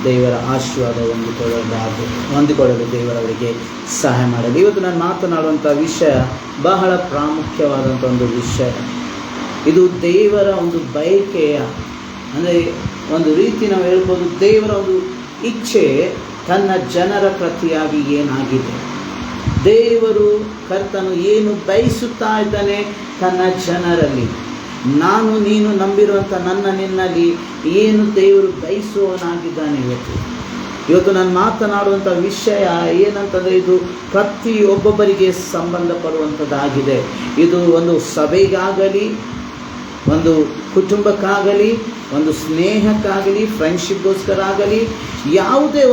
ದೇವರ ಆಶೀರ್ವಾದ ಹೊಂದಿಕೊಳ್ಳಲು ದೇವರವರಿಗೆ ಸಹಾಯ ಮಾಡಲಿ. ಇವತ್ತು ನಾನು ಮಾತನಾಡುವಂಥ ವಿಷಯ ಬಹಳ ಪ್ರಾಮುಖ್ಯವಾದಂಥ ಒಂದು ವಿಷಯ. ಇದು ದೇವರ ಒಂದು ಬಯಕೆಯ, ಅಂದರೆ ಒಂದು ರೀತಿ ನಾವು ಹೇಳ್ಬೋದು, ದೇವರ ಒಂದು ಇಚ್ಛೆ ತನ್ನ ಜನರ ಪ್ರತಿಯಾಗಿ ಏನಾಗಿದೆ, ದೇವರು ಕರ್ತನು ಏನು ಬಯಸುತ್ತಾ ಇದ್ದಾನೆ ತನ್ನ ಜನರಲ್ಲಿ, ನಾನು ನೀನು ನಂಬಿರುವಂಥ ನಿನ್ನಲ್ಲಿ ಏನು ದೇವರು ಬಯಸುವವನಾಗಿದ್ದಾನೆ. ಇವತ್ತು ನಾನು ಮಾತನಾಡುವಂಥ ವಿಷಯ ಏನಂತಂದರೆ, ಇದು ಪ್ರತಿಯೊಬ್ಬೊಬ್ಬರಿಗೆ ಸಂಬಂಧಪಡುವಂಥದ್ದಾಗಿದೆ. ಇದು ಒಂದು ಸಭೆಗಾಗಲಿ, ಒಂದು ಕುಟುಂಬಕ್ಕಾಗಲಿ, ಒಂದು ಸ್ನೇಹಕ್ಕಾಗಲಿ, ಫ್ರೆಂಡ್ಶಿಪ್ಗೋಸ್ಕರ ಆಗಲಿ, ಯಾವುದೇ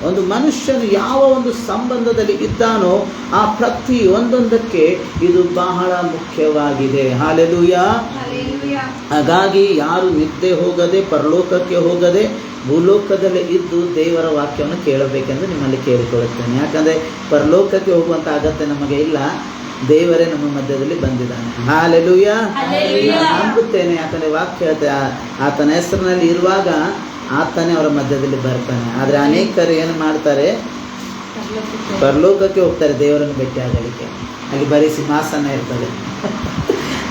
ಒಂದು ಮನುಷ್ಯನು ಯಾವ ಒಂದು ಸಂಬಂಧದಲ್ಲಿ ಇದ್ದಾನೋ ಆ ಪ್ರತಿ ಒಂದೊಂದಕ್ಕೆ ಇದು ಬಹಳ ಮುಖ್ಯವಾಗಿದೆ. ಹಾಲೆಲೂಯಾ. ಹಾಗಾಗಿ ಯಾರು ನಿದ್ದೆ ಹೋಗದೆ, ಪರಲೋಕಕ್ಕೆ ಹೋಗದೆ, ಭೂಲೋಕದಲ್ಲೇ ಇದ್ದು ದೇವರ ವಾಕ್ಯವನ್ನು ಕೇಳಬೇಕೆಂದು ನಿಮ್ಮಲ್ಲಿ ಕೇಳಿಕೊಳ್ಳುತ್ತೇನೆ. ಯಾಕಂದರೆ ಪರಲೋಕಕ್ಕೆ ಹೋಗುವಂಥ ಅಗತ್ಯ ನಮಗೆ ಇಲ್ಲ, ದೇವರೇ ನಮ್ಮ ಮಧ್ಯದಲ್ಲಿ ಬಂದಿದ್ದಾನೆ. ಹಾಲೆಲೂಯಾ. ನಂಬುತ್ತೇನೆ, ಯಾಕಂದರೆ ವಾಕ್ಯ ಆತನ ಹೆಸರಿನಲ್ಲಿ ಇರುವಾಗ ಆತನೇ ಅವರ ಮಧ್ಯದಲ್ಲಿ ಬರ್ತಾನೆ. ಆದರೆ ಅನೇಕರು ಏನು ಮಾಡ್ತಾರೆ, ಪರಲೋಕಕ್ಕೆ ಹೋಗ್ತಾರೆ ದೇವರನ್ನು ಭೇಟಿ ಆಗಲಿಕ್ಕೆ, ಅಲ್ಲಿ ಬರೀ ಸಿಂಹಾಸನ ಇರ್ತದೆ.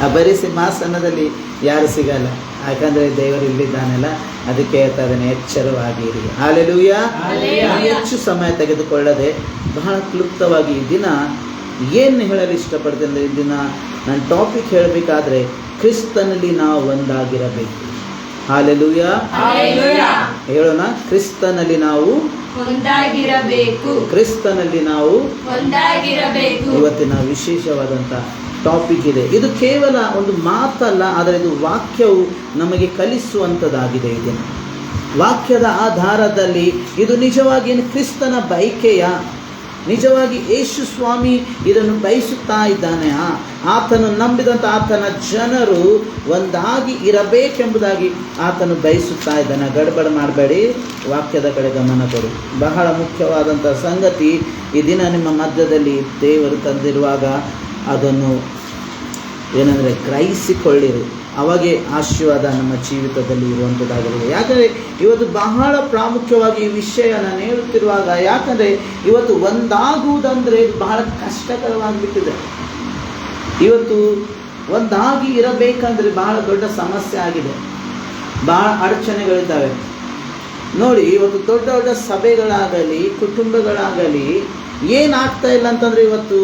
ಆ ಬರೀ ಸಿಂಹಾಸನದಲ್ಲಿ ಯಾರು ಸಿಗಲ್ಲ, ಯಾಕಂದರೆ ದೇವರು ಇಲ್ಲಿದ್ದಾನಲ್ಲ. ಅದಕ್ಕೆ ಹೇಳ್ತಾರೆ, ಎಚ್ಚರವಾಗಿರಿ. ಹಾಲೆಲೂಯಾ. ಹೆಚ್ಚು ಸಮಯ ತೆಗೆದುಕೊಳ್ಳದೆ ಬಹಳ ಕ್ಲುಪ್ತವಾಗಿ ಈ ದಿನ ಏನು ಹೇಳಲು ಇಷ್ಟಪಡ್ತೇನೆ ಅಂದರೆ, ಈ ದಿನ ನಾನು ಟಾಪಿಕ್ ಹೇಳಬೇಕಾದ್ರೆ ಕ್ರಿಸ್ತನಲ್ಲಿ ನಾವು ಒಂದಾಗಿರಬೇಕು. ಹಾಲೆಲೂಯಾ. ಹೇಳೋಣ, ಕ್ರಿಸ್ತನಲ್ಲಿ ನಾವು ಒಂದಾಗಿರಬೇಕು. ಕ್ರಿಸ್ತನಲ್ಲಿ ನಾವು ಒಂದಾಗಿರಬೇಕು. ಇವತ್ತಿನ ವಿಶೇಷವಾದಂಥ ಟಾಪಿಕ್ ಇದೆ. ಇದು ಕೇವಲ ಒಂದು ಮಾತಲ್ಲ, ಆದರೆ ಇದು ವಾಕ್ಯವು ನಮಗೆ ಕಲಿಸುವಂಥದ್ದಾಗಿದೆ. ಇದನ್ನು ವಾಕ್ಯದ ಆಧಾರದಲ್ಲಿ ಇದು ನಿಜವಾಗಿ ಕ್ರಿಸ್ತನ ಬಯಕೆಯ, ನಿಜವಾಗಿ ಯೇಸು ಸ್ವಾಮಿ ಇದನ್ನು ಬಯಸುತ್ತಾ ಇದ್ದಾನೆ. ಆತನು ನಂಬಿದಂಥ ಆತನ ಜನರು ಒಂದಾಗಿ ಇರಬೇಕೆಂಬುದಾಗಿ ಆತನು ಬಯಸುತ್ತಾ ಇದ್ದಾನೆ. ಗಡಬಡ ಮಾಡಬೇಡಿ, ವಾಕ್ಯದ ಕಡೆ ಗಮನ ಕೊಡಿ. ಬಹಳ ಮುಖ್ಯವಾದಂಥ ಸಂಗತಿ ಈ ದಿನ ನಿಮ್ಮ ಮಧ್ಯದಲ್ಲಿ ದೇವರು ತಂದಿರುವಾಗ ಅದನ್ನು ಏನಂದರೆ ಗ್ರಹಿಸಿಕೊಳ್ಳಿರಿ. ಅವಾಗೇ ಆಶೀರ್ವಾದ ನಮ್ಮ ಜೀವಿತದಲ್ಲಿ ಇರುವಂಥದ್ದಾಗಿರುತ್ತೆ. ಯಾಕಂದರೆ ಇವತ್ತು ಬಹಳ ಪ್ರಾಮುಖ್ಯವಾಗಿ ಈ ವಿಷಯ ನಾನು ಹೇಳುತ್ತಿರುವಾಗ, ಯಾಕಂದರೆ ಇವತ್ತು ಒಂದಾಗುವುದಂದರೆ ಬಹಳ ಕಷ್ಟಕರವಾಗಿಬಿಟ್ಟಿದೆ. ಇವತ್ತು ಒಂದಾಗಿ ಇರಬೇಕಂದ್ರೆ ಬಹಳ ದೊಡ್ಡ ಸಮಸ್ಯೆ ಆಗಿದೆ, ಬಹಳ ಅಡಚಣೆಗಳಿದ್ದಾವೆ. ನೋಡಿ, ಇವತ್ತು ದೊಡ್ಡ ದೊಡ್ಡ ಸಭೆಗಳಾಗಲಿ, ಕುಟುಂಬಗಳಾಗಲಿ ಏನಾಗ್ತಾ ಇಲ್ಲ ಅಂತಂದರೆ, ಇವತ್ತು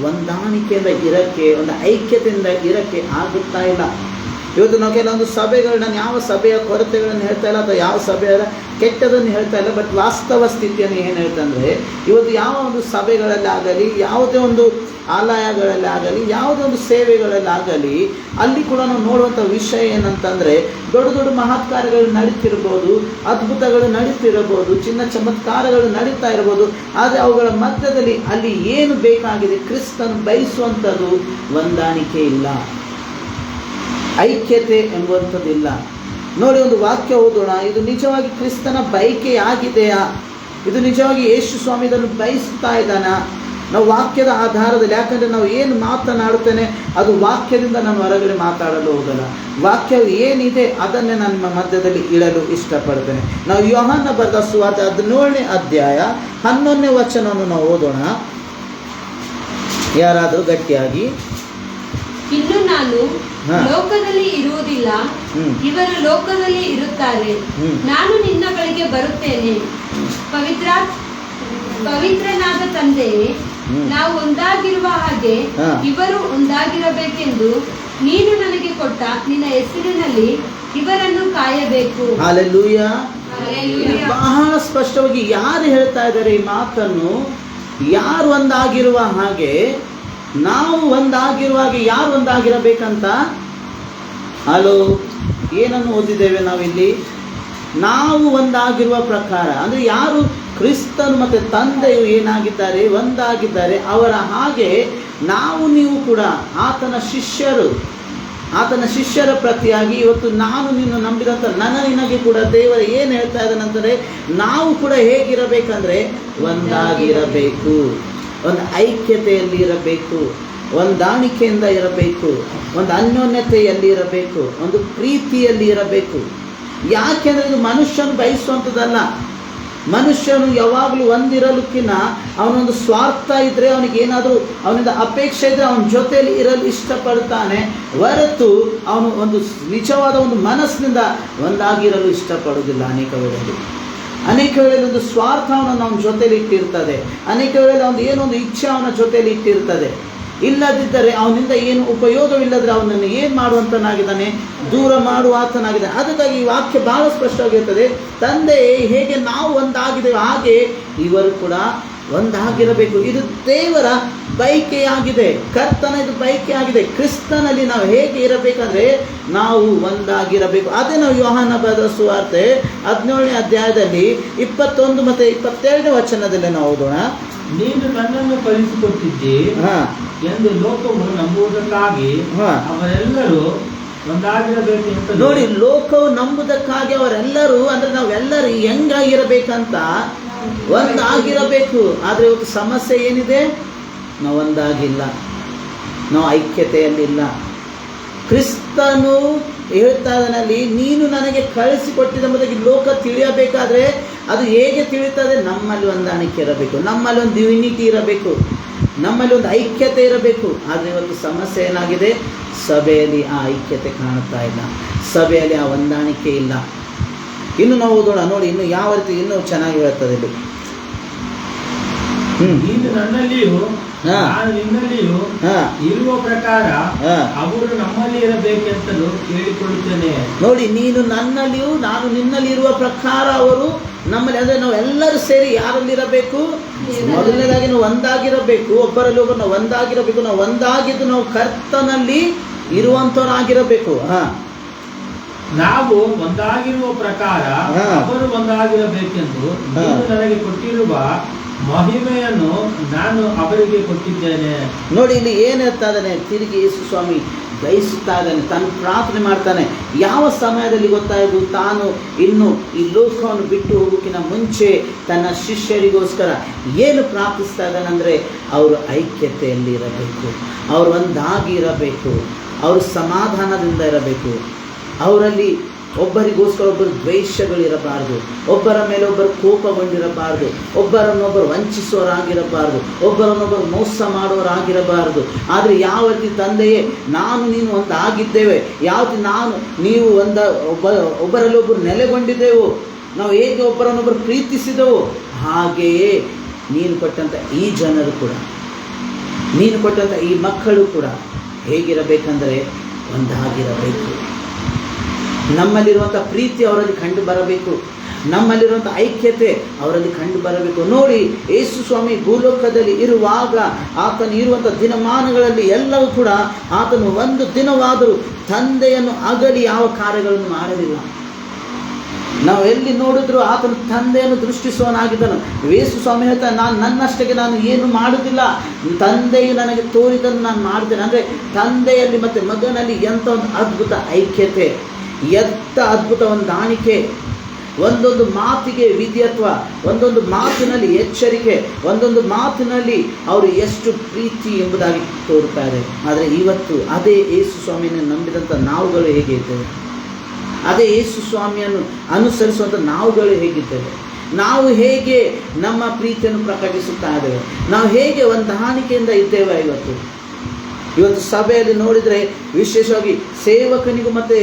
ಹೊಂದಾಣಿಕೆಯಿಂದ ಇರೋಕ್ಕೆ, ಒಂದು ಐಕ್ಯತೆಯಿಂದ ಇರೋಕ್ಕೆ ಆಗುತ್ತಾ ಇಲ್ಲ. ಇವತ್ತು ನಾವು ಕೆಲವೊಂದು ಸಭೆಗಳು, ನಾನು ಯಾವ ಸಭೆಯ ಕೊರತೆಗಳನ್ನು ಹೇಳ್ತಾ ಇಲ್ಲ ಅಥವಾ ಯಾವ ಸಭೆಯ ಕೆಟ್ಟದನ್ನು ಹೇಳ್ತಾ ಇಲ್ಲ, ಬಟ್ ವಾಸ್ತವ ಸ್ಥಿತಿಯನ್ನು ಏನು ಹೇಳ್ತಂದರೆ, ಇವತ್ತು ಯಾವ ಒಂದು ಸಭೆಗಳಲ್ಲಾಗಲಿ, ಯಾವುದೇ ಒಂದು ಆಲಯಗಳಲ್ಲಾಗಲಿ, ಯಾವುದೇ ಒಂದು ಸೇವೆಗಳಲ್ಲಾಗಲಿ, ಅಲ್ಲಿ ಕೂಡ ನಾವು ನೋಡುವಂಥ ವಿಷಯ ಏನಂತಂದರೆ, ದೊಡ್ಡ ದೊಡ್ಡ ಮಹತ್ ಕಾರ್ಯಗಳು ನಡೀತಿರ್ಬೋದು, ಅದ್ಭುತಗಳು ನಡೀತಿರ್ಬೋದು, ಚಿನ್ನ ಚಮತ್ಕಾರಗಳು ನಡೀತಾ ಇರ್ಬೋದು. ಆದರೆ ಅವುಗಳ ಮಧ್ಯದಲ್ಲಿ ಅಲ್ಲಿ ಏನು ಬೇಕಾಗಿದೆ, ಕ್ರಿಸ್ತನು ಬಯಸುವಂಥದ್ದು ಹೊಂದಾಣಿಕೆ ಇಲ್ಲ, ಐಕ್ಯತೆ ಎಂಬುವಂಥದ್ದಿಲ್ಲ. ನೋಡಿ, ಒಂದು ವಾಕ್ಯ ಓದೋಣ. ಇದು ನಿಜವಾಗಿ ಕ್ರಿಸ್ತನ ಬಯಕೆ ಆಗಿದೆಯಾ? ಇದು ನಿಜವಾಗಿ ಯೇಸು ಸ್ವಾಮಿ ಇದನ್ನು ಬಯಸುತ್ತಾ ಇದ್ದಾನ? ನಾವು ವಾಕ್ಯದ ಆಧಾರದಲ್ಲಿ, ಯಾಕಂದರೆ ನಾವು ಏನು ಮಾತನಾಡುತ್ತೇನೆ ಅದು ವಾಕ್ಯದಿಂದ ನಾನು ಹೊರಗಡೆ ಮಾತಾಡಲು ಹೋಗಲ್ಲ. ವಾಕ್ಯವು ಏನಿದೆ ಅದನ್ನೇ ನನ್ನ ಮಧ್ಯದಲ್ಲಿ ಇಡಲು ಇಷ್ಟಪಡ್ತೇನೆ. ನಾವು ಯೋಹಾನ ಬರೆದ ಸುವಾರ್ತೆ 17ನೇ ಅಧ್ಯಾಯ 11ನೇ ವಚನವನ್ನು ನಾವು ಓದೋಣ. ಯಾರಾದರೂ ಗಟ್ಟಿಯಾಗಿ. ಇನ್ನು ನಾನು ಲೋಕದಲ್ಲಿ ಇರುವುದಿಲ್ಲ, ಇವರು ಲೋಕದಲ್ಲಿ ಇರುತ್ತಾರೆ. ನಾನು ನಿನ್ನ ಬಳಿಗೆ ಬರುತ್ತೇನೆ. ಪವಿತ್ರನಾದ ತಂದೆಯೇ, ನಾವು ಒಂದಾಗಿರುವ ಹಾಗೆ ಇವರು ಒಂದಾಗಿರಬೇಕೆಂದು ನೀನು ನನಗೆ ಕೊಟ್ಟ ನಿನ್ನ ಹೆಸರಿನಲ್ಲಿ ಇವರನ್ನು ಕಾಯಬೇಕು. ಹಲ್ಲೆಲೂಯಾ. ಬಹಳ ಸ್ಪಷ್ಟವಾಗಿ ಯಾರು ಹೇಳ್ತಾ ಇದ್ದಾರೆ ಈ ಮಾತನ್ನು? ಯಾರು ಒಂದಾಗಿರುವ ಹಾಗೆ, ನಾವು ಒಂದಾಗಿರುವಾಗ ಯಾರು ಒಂದಾಗಿರಬೇಕಂತ? ಹಲೋ, ಏನನ್ನು ಓದಿದ್ದೇವೆ ನಾವಿಲ್ಲಿ? ನಾವು ಒಂದಾಗಿರುವ ಪ್ರಕಾರ, ಅಂದರೆ ಯಾರು ಕ್ರಿಸ್ತನು ಮತ್ತು ತಂದೆಯು ಏನಾಗಿದ್ದಾರೆ, ಒಂದಾಗಿದ್ದಾರೆ, ಅವರ ಹಾಗೆ ನಾವು ನೀವು ಕೂಡ ಆತನ ಶಿಷ್ಯರು. ಆತನ ಶಿಷ್ಯರ ಪ್ರತಿಯಾಗಿ ಇವತ್ತು ನಾನು ನಿನ್ನ ನಂಬಿದಂಥ ನಿನಗೆ ಕೂಡ ದೇವರು ಏನು ಹೇಳ್ತಾ ಇದ್ದಾನಂದರೆ, ನಾವು ಕೂಡ ಹೇಗಿರಬೇಕಂದ್ರೆ ಒಂದಾಗಿರಬೇಕು, ಒಂದು ಐಕ್ಯತೆಯಲ್ಲಿ ಇರಬೇಕು, ಹೊಂದಾಣಿಕೆಯಿಂದ ಇರಬೇಕು, ಒಂದು ಅನ್ಯೋನ್ಯತೆಯಲ್ಲಿ ಇರಬೇಕು, ಒಂದು ಪ್ರೀತಿಯಲ್ಲಿ ಇರಬೇಕು. ಯಾಕೆಂದರೆ ಇದು ಮನುಷ್ಯನು ಬಯಸುವಂಥದ್ದಲ್ಲ. ಮನುಷ್ಯನು ಯಾವಾಗಲೂ ಒಂದಿರಲಿಕ್ಕಿನ ಅವನೊಂದು ಸ್ವಾರ್ಥ ಇದ್ದರೆ, ಅವನಿಗೆ ಏನಾದರೂ ಅವನಿಂದ ಅಪೇಕ್ಷೆ ಇದ್ದರೆ ಅವನ ಜೊತೆಯಲ್ಲಿ ಇರಲು ಇಷ್ಟಪಡ್ತಾನೆ ಹೊರತು ಅವನು ಒಂದು ನಿಜವಾದ ಒಂದು ಮನಸ್ಸಿನಿಂದ ಒಂದಾಗಿರಲು ಇಷ್ಟಪಡುವುದಿಲ್ಲ. ಅನೇಕ ವೇಳೆಯಲ್ಲಿ ಒಂದು ಸ್ವಾರ್ಥ ಅವನನ್ನು ಅವನ ಜೊತೆಯಲ್ಲಿ ಇಟ್ಟಿರ್ತದೆ. ಅನೇಕ ವೇಳೆಯಲ್ಲಿ ಅವನು ಏನೊಂದು ಇಚ್ಛೆ ಅವನ ಜೊತೆಯಲ್ಲಿ ಇಟ್ಟಿರ್ತದೆ. ಇಲ್ಲದಿದ್ದರೆ ಅವನಿಂದ ಏನು ಉಪಯೋಗವಿಲ್ಲದ್ರೆ ಅವನನ್ನು ಏನು ಮಾಡುವಂತನಾಗಿದ್ದಾನೆ, ದೂರ ಮಾಡುವಾತನಾಗಿದ್ದಾನೆ. ಅದಕ್ಕಾಗಿ ಈ ವಾಕ್ಯ ಬಹಳ ಸ್ಪಷ್ಟವಾಗಿರ್ತದೆ. ತಂದೆ ಹೇಗೆ ನಾವು ಒಂದಾಗಿದ್ದೇವೆ ಹಾಗೆ ಇವರು ಕೂಡ ಒಂದಾಗಿರಬೇಕು. ಇದು ದೇವರ ಬಯಕೆಯಾಗಿದೆ, ಕರ್ತನ ಇದು ಬಯಕೆಯಾಗಿದೆ. ಕ್ರಿಸ್ತನಲ್ಲಿ ನಾವು ಹೇಗೆ ಇರಬೇಕಂದ್ರೆ ನಾವು ಒಂದಾಗಿರಬೇಕು. ಅದೇ ನಾವು ಯೋಹಾನ ಬರೆದ ಸುವಾರ್ತೆ 17ನೇ ಅಧ್ಯಾಯದಲ್ಲಿ 21 ಮತ್ತು 22ನೇ ವಚನದಲ್ಲಿ ನಾವು ಓದೋಣ. ನೀನು ನನ್ನನ್ನು ಕಳಿಸಿಕೊಟ್ಟಿದ್ದಿ ಎಂದು ಲೋಕವು ನಂಬುವುದಕ್ಕಾಗಿ ಅವರೆಲ್ಲರೂ ಒಂದಾಗಿರಬೇಕು ಅಂತ. ನೋಡಿ, ಲೋಕವು ನಂಬುವುದಕ್ಕಾಗಿ ಅವರೆಲ್ಲರೂ ಅಂದ್ರೆ ನಾವೆಲ್ಲರೂ ಹೆಂಗಾಗಿರಬೇಕಂತ ಒಂದಾಗಿರಬೇಕು. ಆದರೆ ಇವತ್ತು ಸಮಸ್ಯೆ ಏನಿದೆ, ನಾವು ಒಂದಾಗಿಲ್ಲ, ನಾವು ಐಕ್ಯತೆಯಲ್ಲಿಲ್ಲ. ಕ್ರಿಸ್ತನು ಹೇಳ್ತಾದಲ್ಲಿ ನೀನು ನನಗೆ ಕಳಿಸಿಕೊಟ್ಟಿದ್ದೆಂಬುದಾಗಿ ಲೋಕ ತಿಳಿಯಬೇಕಾದ್ರೆ ಅದು ಹೇಗೆ ತಿಳಿಯುತ್ತದೆ? ನಮ್ಮಲ್ಲಿ ಹೊಂದಾಣಿಕೆ ಇರಬೇಕು, ನಮ್ಮಲ್ಲಿ ಒಂದು ಯೂನಿಟಿ ಇರಬೇಕು, ನಮ್ಮಲ್ಲಿ ಒಂದು ಐಕ್ಯತೆ ಇರಬೇಕು. ಆದರೆ ಇವತ್ತು ಸಮಸ್ಯೆ ಏನಾಗಿದೆ, ಸಭೆಯಲ್ಲಿ ಆ ಐಕ್ಯತೆ ಕಾಣುತ್ತಾ ಇಲ್ಲ, ಸಭೆಯಲ್ಲಿ ಆ ಹೊಂದಾಣಿಕೆ ಇಲ್ಲ. ಇನ್ನು ನಾವು ಓದೋಣ ನೋಡಿ, ಇನ್ನು ಯಾವ ರೀತಿ ಇನ್ನೂ ಚೆನ್ನಾಗಿ ಹೇಳ್ತದೆ ಇಲ್ಲಿ. ನೀನು ನನ್ನಲ್ಲಿಯೂ ನಾನು ನಿನ್ನಲ್ಲಿಯೂ ಇರುವ ಪ್ರಕಾರ ಅವರು ನಮ್ಮಲ್ಲಿ ಇರಬೇಕೆಂತಲೂ ಕೇಳಿಕೊಳ್ಳುತ್ತೇನೆ. ನೋಡಿ, ನೀನು ನನ್ನಲ್ಲಿಯೂ ನಾನು ನಿನ್ನಲ್ಲಿ ಇರುವ ಪ್ರಕಾರ ಅವರು ನಮ್ಮಲ್ಲಿ, ಅಂದರೆ ನಾವು ಎಲ್ಲರೂ ಸೇರಿ ಯಾರಲ್ಲಿರಬೇಕು? ಮೊದಲನೇದಾಗಿ ನಾವು ಒಂದಾಗಿರಬೇಕು, ಒಬ್ಬರಲ್ಲಿ ಒಬ್ಬರು ನಾವು ಒಂದಾಗಿರಬೇಕು. ನಾವು ಒಂದಾಗಿದ್ದು ನಾವು ಕರ್ತನಲ್ಲಿ ಇರುವಂತವರಾಗಿರಬೇಕು. ನಾವು ಒಂದಾಗಿರುವ ಪ್ರಕಾರ ಅವರು ಒಂದಾಗಿರಬೇಕೆಂದು ನೀನು ನನಗೆ ಕೊಟ್ಟಿರುವ ಮಹಿಮೆಯನ್ನು ನಾನು ಅವರಿಗೆ ಕೊಟ್ಟಿದ್ದೇನೆ. ನೋಡಿ, ಇಲ್ಲಿ ಏನು ಹೇಳ್ತಾ ಇದ್ದಾನೆ, ತಿರುಗಿ ಯೇಸು ಸ್ವಾಮಿ ಬಯಸುತ್ತಾ ಇದ್ದಾನೆ, ತಾನು ಪ್ರಾರ್ಥನೆ ಮಾಡ್ತಾನೆ. ಯಾವ ಸಮಯದಲ್ಲಿ ಗೊತ್ತಾಯಿತು? ತಾನು ಇನ್ನು ಈ ಲೋಕವನ್ನು ಬಿಟ್ಟು ಹೋಗೋಕ್ಕಿಂತ ಮುಂಚೆ ತನ್ನ ಶಿಷ್ಯರಿಗೋಸ್ಕರ ಏನು ಪ್ರಾರ್ಥಿಸ್ತಾ ಇದ್ದಾನೆ ಅಂದರೆ, ಅವರು ಐಕ್ಯತೆಯಲ್ಲಿ ಇರಬೇಕು, ಅವರು ಒಂದಾಗಿ ಇರಬೇಕು, ಅವರು ಸಮಾಧಾನದಿಂದ ಇರಬೇಕು, ಅವರಲ್ಲಿ ಒಬ್ಬರಿಗೋಸ್ಕರ ಒಬ್ಬರು ದ್ವೇಷಗಳಿರಬಾರ್ದು, ಒಬ್ಬರ ಮೇಲೆ ಒಬ್ಬರು ಕೋಪಗೊಂಡಿರಬಾರ್ದು, ಒಬ್ಬರನ್ನೊಬ್ಬರು ವಂಚಿಸೋರಾಗಿರಬಾರ್ದು, ಒಬ್ಬರನ್ನೊಬ್ಬರು ಮೋಸ ಮಾಡೋರಾಗಿರಬಾರ್ದು. ಆದರೆ ಯಾವ ರೀತಿ ತಂದೆಯೇ ನಾನು ನೀನು ಒಂದಾಗಿದ್ದೇವೆ, ಯಾವ ನಾನು ನೀವು ಒಬ್ಬರಲ್ಲಿ ಒಬ್ಬರು ನೆಲೆಗೊಂಡಿದ್ದೆವು, ನಾವು ಹೇಗೆ ಒಬ್ಬರನ್ನೊಬ್ಬರು ಪ್ರೀತಿಸಿದೆವು, ಹಾಗೆಯೇ ನೀನು ಕೊಟ್ಟಂಥ ಈ ಜನರು ಕೂಡ, ನೀನು ಕೊಟ್ಟಂಥ ಈ ಮಕ್ಕಳು ಕೂಡ ಹೇಗಿರಬೇಕಂದರೆ ಒಂದಾಗಿರಬೇಕು. ನಮ್ಮಲ್ಲಿರುವಂಥ ಪ್ರೀತಿ ಅವರಲ್ಲಿ ಕಂಡು ಬರಬೇಕು, ನಮ್ಮಲ್ಲಿರುವಂಥ ಐಕ್ಯತೆ ಅವರಲ್ಲಿ ಕಂಡು ಬರಬೇಕು. ನೋಡಿ, ಯೇಸು ಸ್ವಾಮಿ ಭೂಲೋಕದಲ್ಲಿ ಇರುವಾಗ ಆತನು ಇರುವಂಥ ದಿನಮಾನಗಳಲ್ಲಿ ಎಲ್ಲವೂ ಕೂಡ ಆತನು ಒಂದು ದಿನವಾದರೂ ತಂದೆಯನ್ನು ಅಗಲಿ ಯಾವ ಕಾರ್ಯಗಳನ್ನು ಮಾಡಲಿಲ್ಲ. ನಾವು ಎಲ್ಲಿ ನೋಡಿದ್ರು ಆತನು ತಂದೆಯನ್ನು ದೃಷ್ಟಿಸುವನಾಗಿದ್ದನು. ಯೇಸು ಸ್ವಾಮಿ ಹೇಳ್ತಾನೆ, ನಾನು ನನ್ನಷ್ಟಕ್ಕೆ ನಾನು ಏನು ಮಾಡುವುದಿಲ್ಲ, ತಂದೆಯು ನನಗೆ ತೋರಿದನ್ನು ನಾನು ಮಾಡ್ತೇನೆ. ಅಂದರೆ ತಂದೆಯಲ್ಲಿ ಮತ್ತು ಮಗನಲ್ಲಿ ಎಂಥ ಒಂದು ಅದ್ಭುತ ಐಕ್ಯತೆ, ಎಂಥ ಅದ್ಭುತ ಹೊಂದಾಣಿಕೆ, ಒಂದೊಂದು ಮಾತಿಗೆ ವಿದ್ಯತ್ವ, ಒಂದೊಂದು ಮಾತಿನಲ್ಲಿ ಎಚ್ಚರಿಕೆ, ಒಂದೊಂದು ಮಾತಿನಲ್ಲಿ ಅವರು ಎಷ್ಟು ಪ್ರೀತಿ ಎಂಬುದಾಗಿ ತೋರುತ್ತಾರೆ. ಆದರೆ ಇವತ್ತು ಅದೇ ಯೇಸು ಸ್ವಾಮಿಯನ್ನು ನಂಬಿದಂಥ ನಾವುಗಳು ಹೇಗೆ ಇದ್ದೇವೆ? ಅದೇ ಯೇಸು ಸ್ವಾಮಿಯನ್ನು ಅನುಸರಿಸುವಂಥ ನಾವುಗಳು ಹೇಗಿದ್ದೇವೆ? ನಾವು ಹೇಗೆ ನಮ್ಮ ಪ್ರೀತಿಯನ್ನು ಪ್ರಕಟಿಸುತ್ತಾ ಇದ್ದೇವೆ? ನಾವು ಹೇಗೆ ಹೊಂದಾಣಿಕೆಯಿಂದ ಇದ್ದೇವೆ? ಇವತ್ತು ಸಭೆಯಲ್ಲಿ ನೋಡಿದರೆ ವಿಶೇಷವಾಗಿ ಸೇವಕನಿಗೂ ಮತ್ತು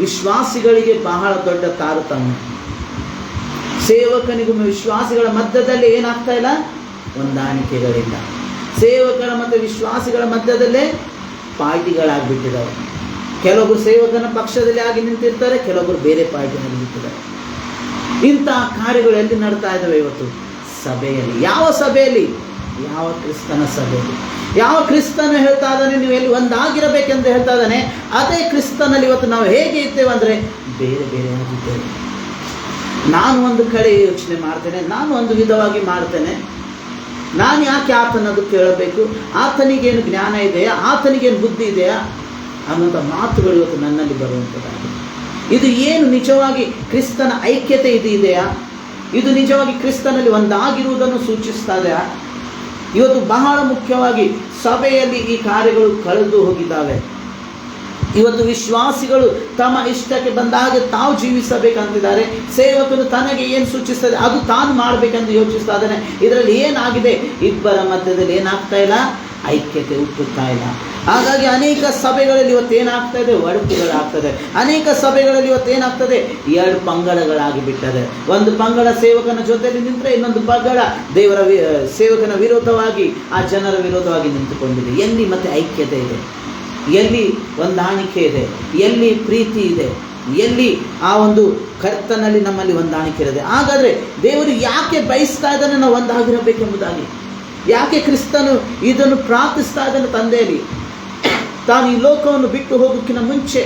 ವಿಶ್ವಾಸಿಗಳಿಗೆ ಬಹಳ ದೊಡ್ಡ ತಾರತಮ್ಯ. ಸೇವಕನಿಗೂ ವಿಶ್ವಾಸಿಗಳ ಮಧ್ಯದಲ್ಲಿ ಏನಾಗ್ತಾ ಇಲ್ಲ? ಹೊಂದಾಣಿಕೆಗಳಿಲ್ಲ. ಸೇವಕರ ಮತ್ತು ವಿಶ್ವಾಸಿಗಳ ಮಧ್ಯದಲ್ಲೇ ಪಾರ್ಟಿಗಳಾಗಿಬಿಟ್ಟಿದ್ದಾವೆ. ಕೆಲವೊಬ್ಬರು ಸೇವಕನ ಪಕ್ಷದಲ್ಲಿ ಆಗಿ ನಿಂತಿರ್ತಾರೆ, ಕೆಲವೊಬ್ಬರು ಬೇರೆ ಪಾರ್ಟಿನಲ್ಲಿ ನಿಂತಿದ್ದಾರೆ. ಇಂಥ ಕಾರ್ಯಗಳು ಎಲ್ಲಿ ನಡ್ತಾ ಇದ್ದಾವೆ ಇವತ್ತು? ಸಭೆಯಲ್ಲಿ. ಯಾವ ಸಭೆಯಲ್ಲಿ? ಯಾವ ಕ್ರಿಸ್ತನ ಸಭೆಯಲ್ಲಿ. ಯಾವ ಕ್ರಿಸ್ತನು ಹೇಳ್ತಾ ಇದ್ದಾನೆ ನೀವು ಎಲ್ಲಿ ಒಂದಾಗಿರಬೇಕೆಂದು ಹೇಳ್ತಾ ಇದ್ದಾನೆ, ಅದೇ ಕ್ರಿಸ್ತನಲ್ಲಿ ಇವತ್ತು ನಾವು ಹೇಗೆ ಇದ್ದೇವೆ ಅಂದರೆ ಬೇರೆ ಬೇರೆ ಆಗಿದ್ದೇವೆ. ನಾನು ಒಂದು ಕಡೆ ಯೋಚನೆ ಮಾಡ್ತೇನೆ, ನಾನು ಒಂದು ವಿಧವಾಗಿ ಮಾಡ್ತೇನೆ, ನಾನು ಯಾಕೆ ಆತನದು ಕೇಳಬೇಕು, ಆತನಿಗೇನು ಜ್ಞಾನ ಇದೆಯಾ, ಆತನಿಗೇನು ಬುದ್ಧಿ ಇದೆಯಾ ಅನ್ನೋಂಥ ಮಾತುಗಳು ಇವತ್ತು ನನ್ನಲ್ಲಿ ಬರುವಂಥದ್ದಾಗಿದೆ. ಇದು ಏನು ನಿಜವಾಗಿ ಕ್ರಿಸ್ತನ ಐಕ್ಯತೆ ಇದು ಇದೆಯಾ? ಇದು ನಿಜವಾಗಿ ಕ್ರಿಸ್ತನಲ್ಲಿ ಒಂದಾಗಿರುವುದನ್ನು ಸೂಚಿಸ್ತಾ ಇದೆಯಾ? ಇವತ್ತು ಬಹಳ ಮುಖ್ಯವಾಗಿ ಸಭೆಯಲ್ಲಿ ಈ ಕಾರ್ಯಗಳು ಕಳೆದು ಹೋಗಿದ್ದಾವೆ. ಇವತ್ತು ವಿಶ್ವಾಸಿಗಳು ತಮ್ಮ ಇಷ್ಟಕ್ಕೆ ಬಂದ ಹಾಗೆ ತಾವು ಜೀವಿಸಬೇಕಂತಿದ್ದಾರೆ. ಸೇವಕನು ತನಗೆ ಏನು ಸೂಚಿಸ್ತದೆ ಅದು ತಾನು ಮಾಡಬೇಕಂತ ಯೋಚಿಸ್ತಾ ಇದ್ದಾನೆ. ಇದರಲ್ಲಿ ಏನಾಗಿದೆ? ಇಬ್ಬರ ಮಧ್ಯದಲ್ಲಿ ಏನಾಗ್ತಾ ಇಲ್ಲ? ಐಕ್ಯತೆ ಹುಟ್ಟುತ್ತಾ ಇಲ್ಲ. ಹಾಗಾಗಿ ಅನೇಕ ಸಭೆಗಳಲ್ಲಿ ಇವತ್ತು ಏನಾಗ್ತಾ ಇದೆ? ಒಡಕುಗಳಾಗ್ತದೆ. ಅನೇಕ ಸಭೆಗಳಲ್ಲಿ ಇವತ್ತು ಏನಾಗ್ತದೆ? ಎರಡು ಪಂಗಡಗಳಾಗಿ ಬಿಟ್ಟದೆ. ಒಂದು ಪಂಗಡ ಸೇವಕನ ಜೊತೆಯಲ್ಲಿ ನಿಂತರೆ ಇನ್ನೊಂದು ಪಂಗಡ ದೇವರ ಸೇವಕನ ವಿರೋಧವಾಗಿ, ಆ ಜನರ ವಿರೋಧವಾಗಿ ನಿಂತುಕೊಂಡಿದೆ. ಎಲ್ಲಿ ಮತ್ತೆ ಐಕ್ಯತೆ ಇದೆ? ಎಲ್ಲಿ ಹೊಂದಾಣಿಕೆ ಇದೆ? ಎಲ್ಲಿ ಪ್ರೀತಿ ಇದೆ? ಎಲ್ಲಿ ಆ ಒಂದು ಕರ್ತನಲ್ಲಿ ನಮ್ಮಲ್ಲಿ ಹೊಂದಾಣಿಕೆ ಇದೆ? ಹಾಗಾದರೆ ದೇವರು ಯಾಕೆ ಬಯಸ್ತಾ ಇದ್ದಾನೆ ನಾವು ಒಂದಾಗಿರಬೇಕೆಂಬುದಾಗಿ? ಯಾಕೆ ಕ್ರಿಸ್ತನು ಇದನ್ನು ಪ್ರಾರ್ಥಿಸ್ತಾ ಇದ್ದಾನೆ ತಂದೆಯಲ್ಲಿ? ತಾನು ಈ ಲೋಕವನ್ನು ಬಿಟ್ಟು ಹೋಗೋಕ್ಕಿಂತ ಮುಂಚೆ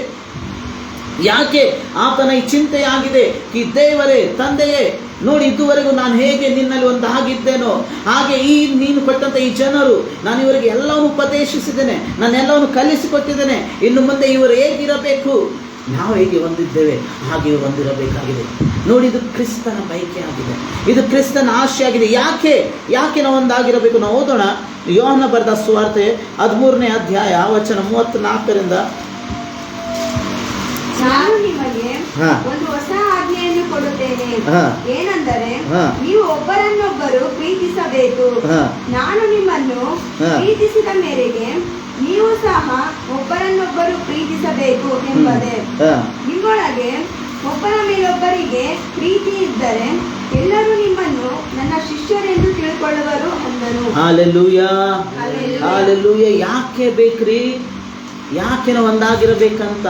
ಯಾಕೆ ಆತನ ಈ ಚಿಂತೆಯಾಗಿದೆ? ಈ ದೇವರೇ, ತಂದೆಯೇ, ನೋಡಿ ಇದುವರೆಗೂ ನಾನು ಹೇಗೆ ನಿನ್ನಲ್ಲಿ ಒಂದಾಗಿದ್ದೇನೋ ಹಾಗೆ ನೀನು ಕೊಟ್ಟಂಥ ಈ ಜನರು, ನಾನು ಇವರಿಗೆ ಎಲ್ಲವನ್ನು ಉಪದೇಶಿಸಿದ್ದೇನೆ, ನಾನೆಲ್ಲವನ್ನು ಕಲಿಸಿಕೊಟ್ಟಿದ್ದೇನೆ. ಇನ್ನು ಮುಂದೆ ಇವರು ಹೇಗಿರಬೇಕು, ನಾವು ಹೇಗೆ ಹೊಂದಿದ್ದೇವೆ ಹಾಗೆ ಹೊಂದಿರಬೇಕಾಗಿದೆ. ನೋಡಿ, ಇದು ಕ್ರಿಸ್ತನ ಬಯಕೆ ಆಗಿದೆ, ಇದು ಕ್ರಿಸ್ತನ ಆಶೆ ಆಗಿದೆ. ಯಾಕೆ ನಾವು ಒಂದಾಗಿರಬೇಕು? ನಾವು ಓದೋಣ. ಯೋಹನ ಬರೆದ ಸುವಾರ್ತೆ 13ನೇ ಅಧ್ಯಾಯ ವಚನ 34ರಿಂದ. ನಾನು ನಿಮಗೆ ಒಂದು ಹೊಸ ಆಜ್ಞೆಯನ್ನು ಕೊಡುತ್ತೇನೆ, ಏನೆಂದರೆ ನೀವು ಒಬ್ಬರನ್ನೊಬ್ಬರು ಪ್ರೀತಿಸಬೇಕು. ನಾನು ನಿಮ್ಮನ್ನು ಪ್ರೀತಿಸಿದ ಮೇರೆಗೆ ನೀವು ಸಹ ಒಬ್ಬರನ್ನೊಬ್ಬರು ಪ್ರೀತಿಸಬೇಕು ಎಂಬುದೇ. ನಿಮ್ಮೊಳಗೆ ಒಬ್ಬರ ಮೇಲೊಬ್ಬರಿಗೆ ಪ್ರೀತಿ ಇದ್ದರೆ ಎಲ್ಲರೂ ನಿಮ್ಮನ್ನು ನನ್ನ ಶಿಷ್ಯರೆಂದು ತಿಳ್ಕೊಳ್ಳುವರು ಅಂದನು. Hallelujah, hallelujah. ಯಾಕೆ ಬೇಕ್ರಿ? ಯಾಕೆ ನಾವು ಒಂದಾಗಿರಬೇಕಂತ?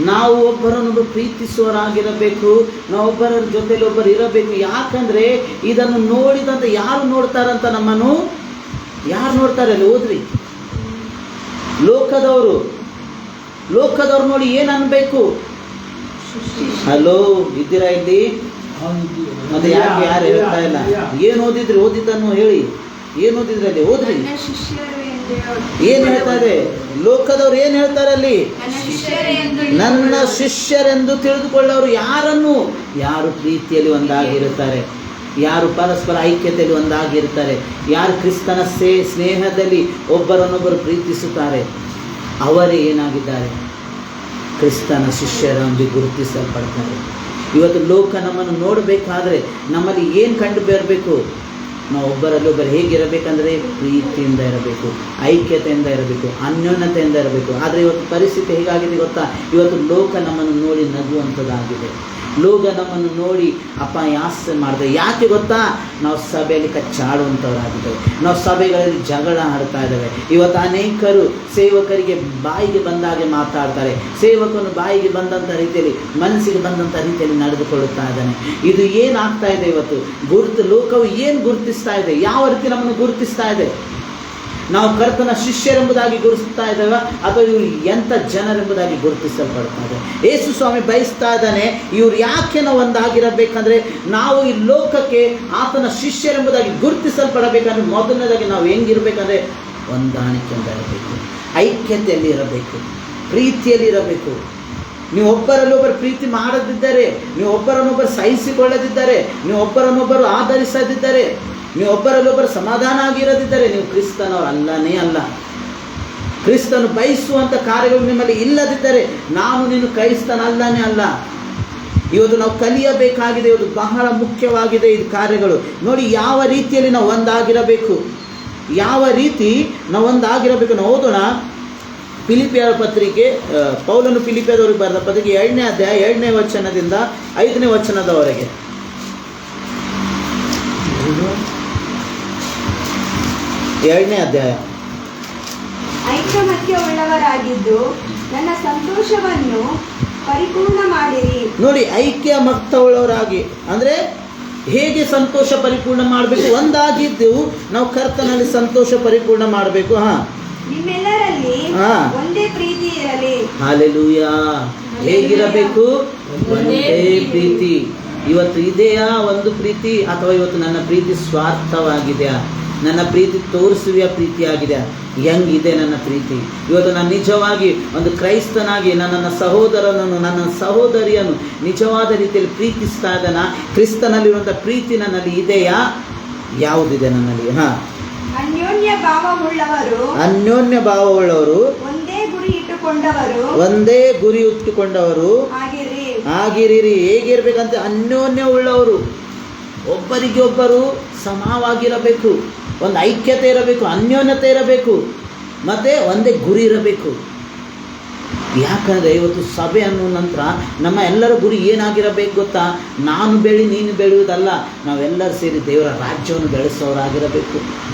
ನಾವು ಒಬ್ಬರನ್ನೊಬ್ಬರು ಪ್ರೀತಿಸುವರಾಗಿರಬೇಕು, ನಾವು ಒಬ್ಬರ ಜೊತೆಲಿ ಒಬ್ಬರು ಇರಬೇಕು. ಯಾಕಂದರೆ ಇದನ್ನು ನೋಡಿದಂತ ಯಾರು ನೋಡ್ತಾರಂತ? ನಮ್ಮನ್ನು ಯಾರು ನೋಡ್ತಾರೆ? ಅಲ್ಲಿ ಓದ್ರಿ. ಲೋಕದವರು ನೋಡಿ ಏನು ಅನ್ಬೇಕು? ಹಲೋ, ಇದ್ದೀರಾ ಇಲ್ಲಿ? ಮತ್ತೆ ಯಾಕೆ ಯಾರು ಹೇಳ್ತಾ ಇಲ್ಲ? ಏನು ಓದಿದ್ದನ್ನು ಹೇಳಿ. ಏನು ಓದಿದ್ರಲ್ಲಿ? ಓದ್ರಿ. ಏನು ಹೇಳ್ತಾ ಇದೆ? ಲೋಕದವ್ರು ಏನು ಹೇಳ್ತಾರೆ ಅಲ್ಲಿ? ನನ್ನ ಶಿಷ್ಯರೆಂದು ತಿಳಿದುಕೊಳ್ಳೋರು ಯಾರನ್ನು? ಯಾರು ಪ್ರೀತಿಯಲ್ಲಿ ಒಂದಾಗಿರುತ್ತಾರೆ, ಯಾರು ಪರಸ್ಪರ ಐಕ್ಯತೆಯಲ್ಲಿ ಒಂದಾಗಿರ್ತಾರೆ, ಯಾರು ಕ್ರಿಸ್ತನ ಸ್ನೇಹದಲ್ಲಿ ಒಬ್ಬರನ್ನೊಬ್ಬರು ಪ್ರೀತಿಸುತ್ತಾರೆ, ಅವರೇ ಏನಾಗಿದ್ದಾರೆ? ಕ್ರಿಸ್ತನ ಶಿಷ್ಯರೆಂದು ಗುರುತಿಸಲ್ಪಡ್ತಾರೆ. ಇವತ್ತು ಲೋಕ ನಮ್ಮನ್ನು ನೋಡಬೇಕಾದ್ರೆ ನಮ್ಮಲ್ಲಿ ಏನು ಕಂಡು ಬರಬೇಕು? ನಾವು ಒಬ್ಬರಲ್ಲೊಬ್ಬರು ಹೇಗಿರಬೇಕಂದ್ರೆ ಪ್ರೀತಿಯಿಂದ ಇರಬೇಕು, ಐಕ್ಯತೆಯಿಂದ ಇರಬೇಕು, ಅನ್ಯೋನ್ಯತೆಯಿಂದ ಇರಬೇಕು. ಆದರೆ ಇವತ್ತು ಪರಿಸ್ಥಿತಿ ಹೇಗಾಗಿದೆ ಗೊತ್ತಾ? ಇವತ್ತು ಲೋಕ ನಮ್ಮನ್ನು ನೋಡಿ ನಗುವಂಥದ್ದಾಗಿದೆ. ಲೋಕ ನಮ್ಮನ್ನು ನೋಡಿ ಅಪಹಾಸ್ಯ ಮಾಡಿದೆ. ಯಾಕೆ ಗೊತ್ತಾ? ನಾವು ಸಭೆಯಲ್ಲಿ ಕಚ್ಚಾಡುವಂಥವರಾಗಿದ್ದೇವೆ, ನಾವು ಸಭೆಗಳಲ್ಲಿ ಜಗಳ ಆಡ್ತಾ ಇದ್ದೇವೆ. ಇವತ್ತು ಅನೇಕರು ಸೇವಕರಿಗೆ ಬಾಯಿಗೆ ಬಂದಾಗೆ ಮಾತಾಡ್ತಾರೆ, ಸೇವಕನು ಬಾಯಿಗೆ ಬಂದಂಥ ರೀತಿಯಲ್ಲಿ, ಮನಸ್ಸಿಗೆ ಬಂದಂಥ ರೀತಿಯಲ್ಲಿ ನಡೆದುಕೊಳ್ಳುತ್ತಾ ಇದ್ದಾನೆ. ಇದು ಏನಾಗ್ತಾ ಇದೆ? ಇವತ್ತು ಲೋಕವು ಏನು ಗುರುತಿಸ್ತಾ ಇದೆ? ಯಾವ ರೀತಿ ನಮ್ಮನ್ನು ಗುರುತಿಸ್ತಾ ಇದೆ? ನಾವು ಕರ್ತನ ಶಿಷ್ಯರೆಂಬುದಾಗಿ ಗುರುತಿಸ್ತಾ ಇದ್ದೇವೆ ಅಥವಾ ಇವರು ಎಂಥ ಜನರೆಂಬುದಾಗಿ ಗುರುತಿಸಲ್ಪಡ್ತಾ ಇದೆ? ಯೇಸು ಸ್ವಾಮಿ ಬಯಸ್ತಾ ಇದ್ದಾನೆ, ಇವ್ರು ಯಾಕೆ ನಾವು ಒಂದಾಗಿರಬೇಕಂದ್ರೆ ನಾವು ಈ ಲೋಕಕ್ಕೆ ಆತನ ಶಿಷ್ಯರೆಂಬುದಾಗಿ ಗುರುತಿಸಲ್ಪಡಬೇಕಂದ್ರೆ ಮೊದಲನೇದಾಗಿ ನಾವು ಹೆಂಗಿರಬೇಕಂದ್ರೆ ಹೊಂದಾಣಿಕೆಯಿಂದ ಇರಬೇಕು, ಐಕ್ಯತೆಯಲ್ಲಿ ಇರಬೇಕು, ಪ್ರೀತಿಯಲ್ಲಿ ಇರಬೇಕು. ನೀವು ಒಬ್ಬರಲ್ಲೊಬ್ಬರು ಪ್ರೀತಿ ಮಾಡದಿದ್ದರೆ, ನೀವು ಒಬ್ಬರನ್ನೊಬ್ಬರು ಸಹಿಸಿಕೊಳ್ಳದಿದ್ದರೆ, ನೀವು ಒಬ್ಬರನ್ನೊಬ್ಬರು ಆಧರಿಸದಿದ್ದರೆ, ನೀವು ಒಬ್ಬರಲ್ಲೊಬ್ಬರು ಸಮಾಧಾನ ಆಗಿರದಿದ್ದರೆ ನೀವು ಕ್ರಿಸ್ತನವರು ಅಲ್ಲನೇ ಅಲ್ಲ. ಕ್ರಿಸ್ತನು ಬಯಸುವಂಥ ಕಾರ್ಯಗಳು ನಿಮ್ಮಲ್ಲಿ ಇಲ್ಲದಿದ್ದರೆ ನಾನು ನೀನು ಕ್ರೈಸ್ತನಲ್ಲನೇ ಅಲ್ಲ. ಇವತ್ತು ನಾವು ಕಲಿಯಬೇಕಾಗಿದೆ, ಇವತ್ತು ಬಹಳ ಮುಖ್ಯವಾಗಿದೆ ಈ ಕಾರ್ಯಗಳು. ನೋಡಿ ಯಾವ ರೀತಿಯಲ್ಲಿ ನಾವು ಒಂದಾಗಿರಬೇಕು, ಯಾವ ರೀತಿ ನಾವು ಒಂದಾಗಿರಬೇಕು. ನಾವು ಓದೋಣ. ಫಿಲಿಪಿಯರ ಪತ್ರಿಕೆ, ಪೌಲನು ಫಿಲಿಪಿಯದವರಿಗೆ ಬರೆದ ಪತ್ರಿಕೆ 2ನೇ ಅಧ್ಯಾಯ 2ನೇ ವಚನದಿಂದ 5ನೇ ವಚನದವರೆಗೆ. 2ನೇ ಅಧ್ಯಾಯ. ಐಕ್ಯಮತ್ಯವುಳ್ಳವರಾಗಿದ್ದು ನನ್ನ ಸಂತೋಷವನ್ನು ಪರಿಪೂರ್ಣ ಮಾಡಿರಿ. ನೋಡಿ, ಐಕ್ಯ ಮತ್ತವುಳ್ಳವರಾಗಿ ಅಂದರೆ ಹೇಗೆ ಸಂತೋಷ ಪರಿಪೂರ್ಣ ಮಾಡಬೇಕು? ಒಂದಾಗಿದ್ದು ನಾವು ಕರ್ತನಲ್ಲಿ ಸಂತೋಷ ಪರಿಪೂರ್ಣ ಮಾಡಬೇಕು. ನಿಮ್ಮೆಲ್ಲರಲ್ಲಿ ಒಂದೇ ಪ್ರೀತಿ ಇರಲಿ. ಹಲ್ಲೆಲೂಯಾ. ಹೇಗಿರಬೇಕು? ಒಂದೇ ಪ್ರೀತಿ. ಇವತ್ತು ಇದೆಯಾ ಒಂದು ಪ್ರೀತಿ? ಅಥವಾ ಇವತ್ತು ನನ್ನ ಪ್ರೀತಿ ಸ್ವಾರ್ಥವಾಗಿದೆಯಾ? ನನ್ನ ಪ್ರೀತಿ ತೋರಿಸುವ ಪ್ರೀತಿಯಾಗಿದೆ? ಹೆಂಗಿದೆ ನನ್ನ ಪ್ರೀತಿ? ಇವತ್ತು ನಾನು ನಿಜವಾಗಿ ಒಂದು ಕ್ರೈಸ್ತನಾಗಿ ನನ್ನ ಸಹೋದರನನ್ನು, ನನ್ನ ಸಹೋದರಿಯನ್ನು ನಿಜವಾದ ರೀತಿಯಲ್ಲಿ ಪ್ರೀತಿಸ್ತಾ ಇದ್ದಾನ? ಕ್ರಿಸ್ತನಲ್ಲಿರುವಂಥ ಪ್ರೀತಿ ನನ್ನಲ್ಲಿ ಇದೆಯಾ? ಯಾವುದಿದೆ ನನ್ನಲ್ಲಿ? ಅನ್ಯೋನ್ಯ ಭಾವವುಳ್ಳವರು ಒಂದೇ ಗುರಿ ಒಂದೇ ಗುರಿ ಇಟ್ಟುಕೊಂಡವರು ಆಗಿರಿರಿ. ಹೇಗಿರ್ಬೇಕಂತ ಅನ್ಯೋನ್ಯ ಉಳ್ಳವರು, ಒಬ್ಬರಿಗೆ ಒಬ್ಬರು ಸಮವಾಗಿರಬೇಕು, ಒಂದು ಐಕ್ಯತೆ ಇರಬೇಕು, ಅನ್ಯೋನ್ಯತೆ ಇರಬೇಕು, ಮತ್ತೆ ಒಂದೇ ಗುರಿ ಇರಬೇಕು. ಯಾಕಂದರೆ ಇವತ್ತು ಸಭೆ ಅನ್ನೋ ನಂತರ ನಮ್ಮ ಎಲ್ಲರ ಗುರಿ ಏನಾಗಿರಬೇಕು ಗೊತ್ತಾ? ನಾನು ಬೆಳಿ ನೀನು ಬೆಳೆಯುವುದಲ್ಲ, ನಾವೆಲ್ಲರೂ ಸೇರಿ ದೇವರ ರಾಜ್ಯವನ್ನು ಬೆಳೆಸೋರಾಗಿರಬೇಕು.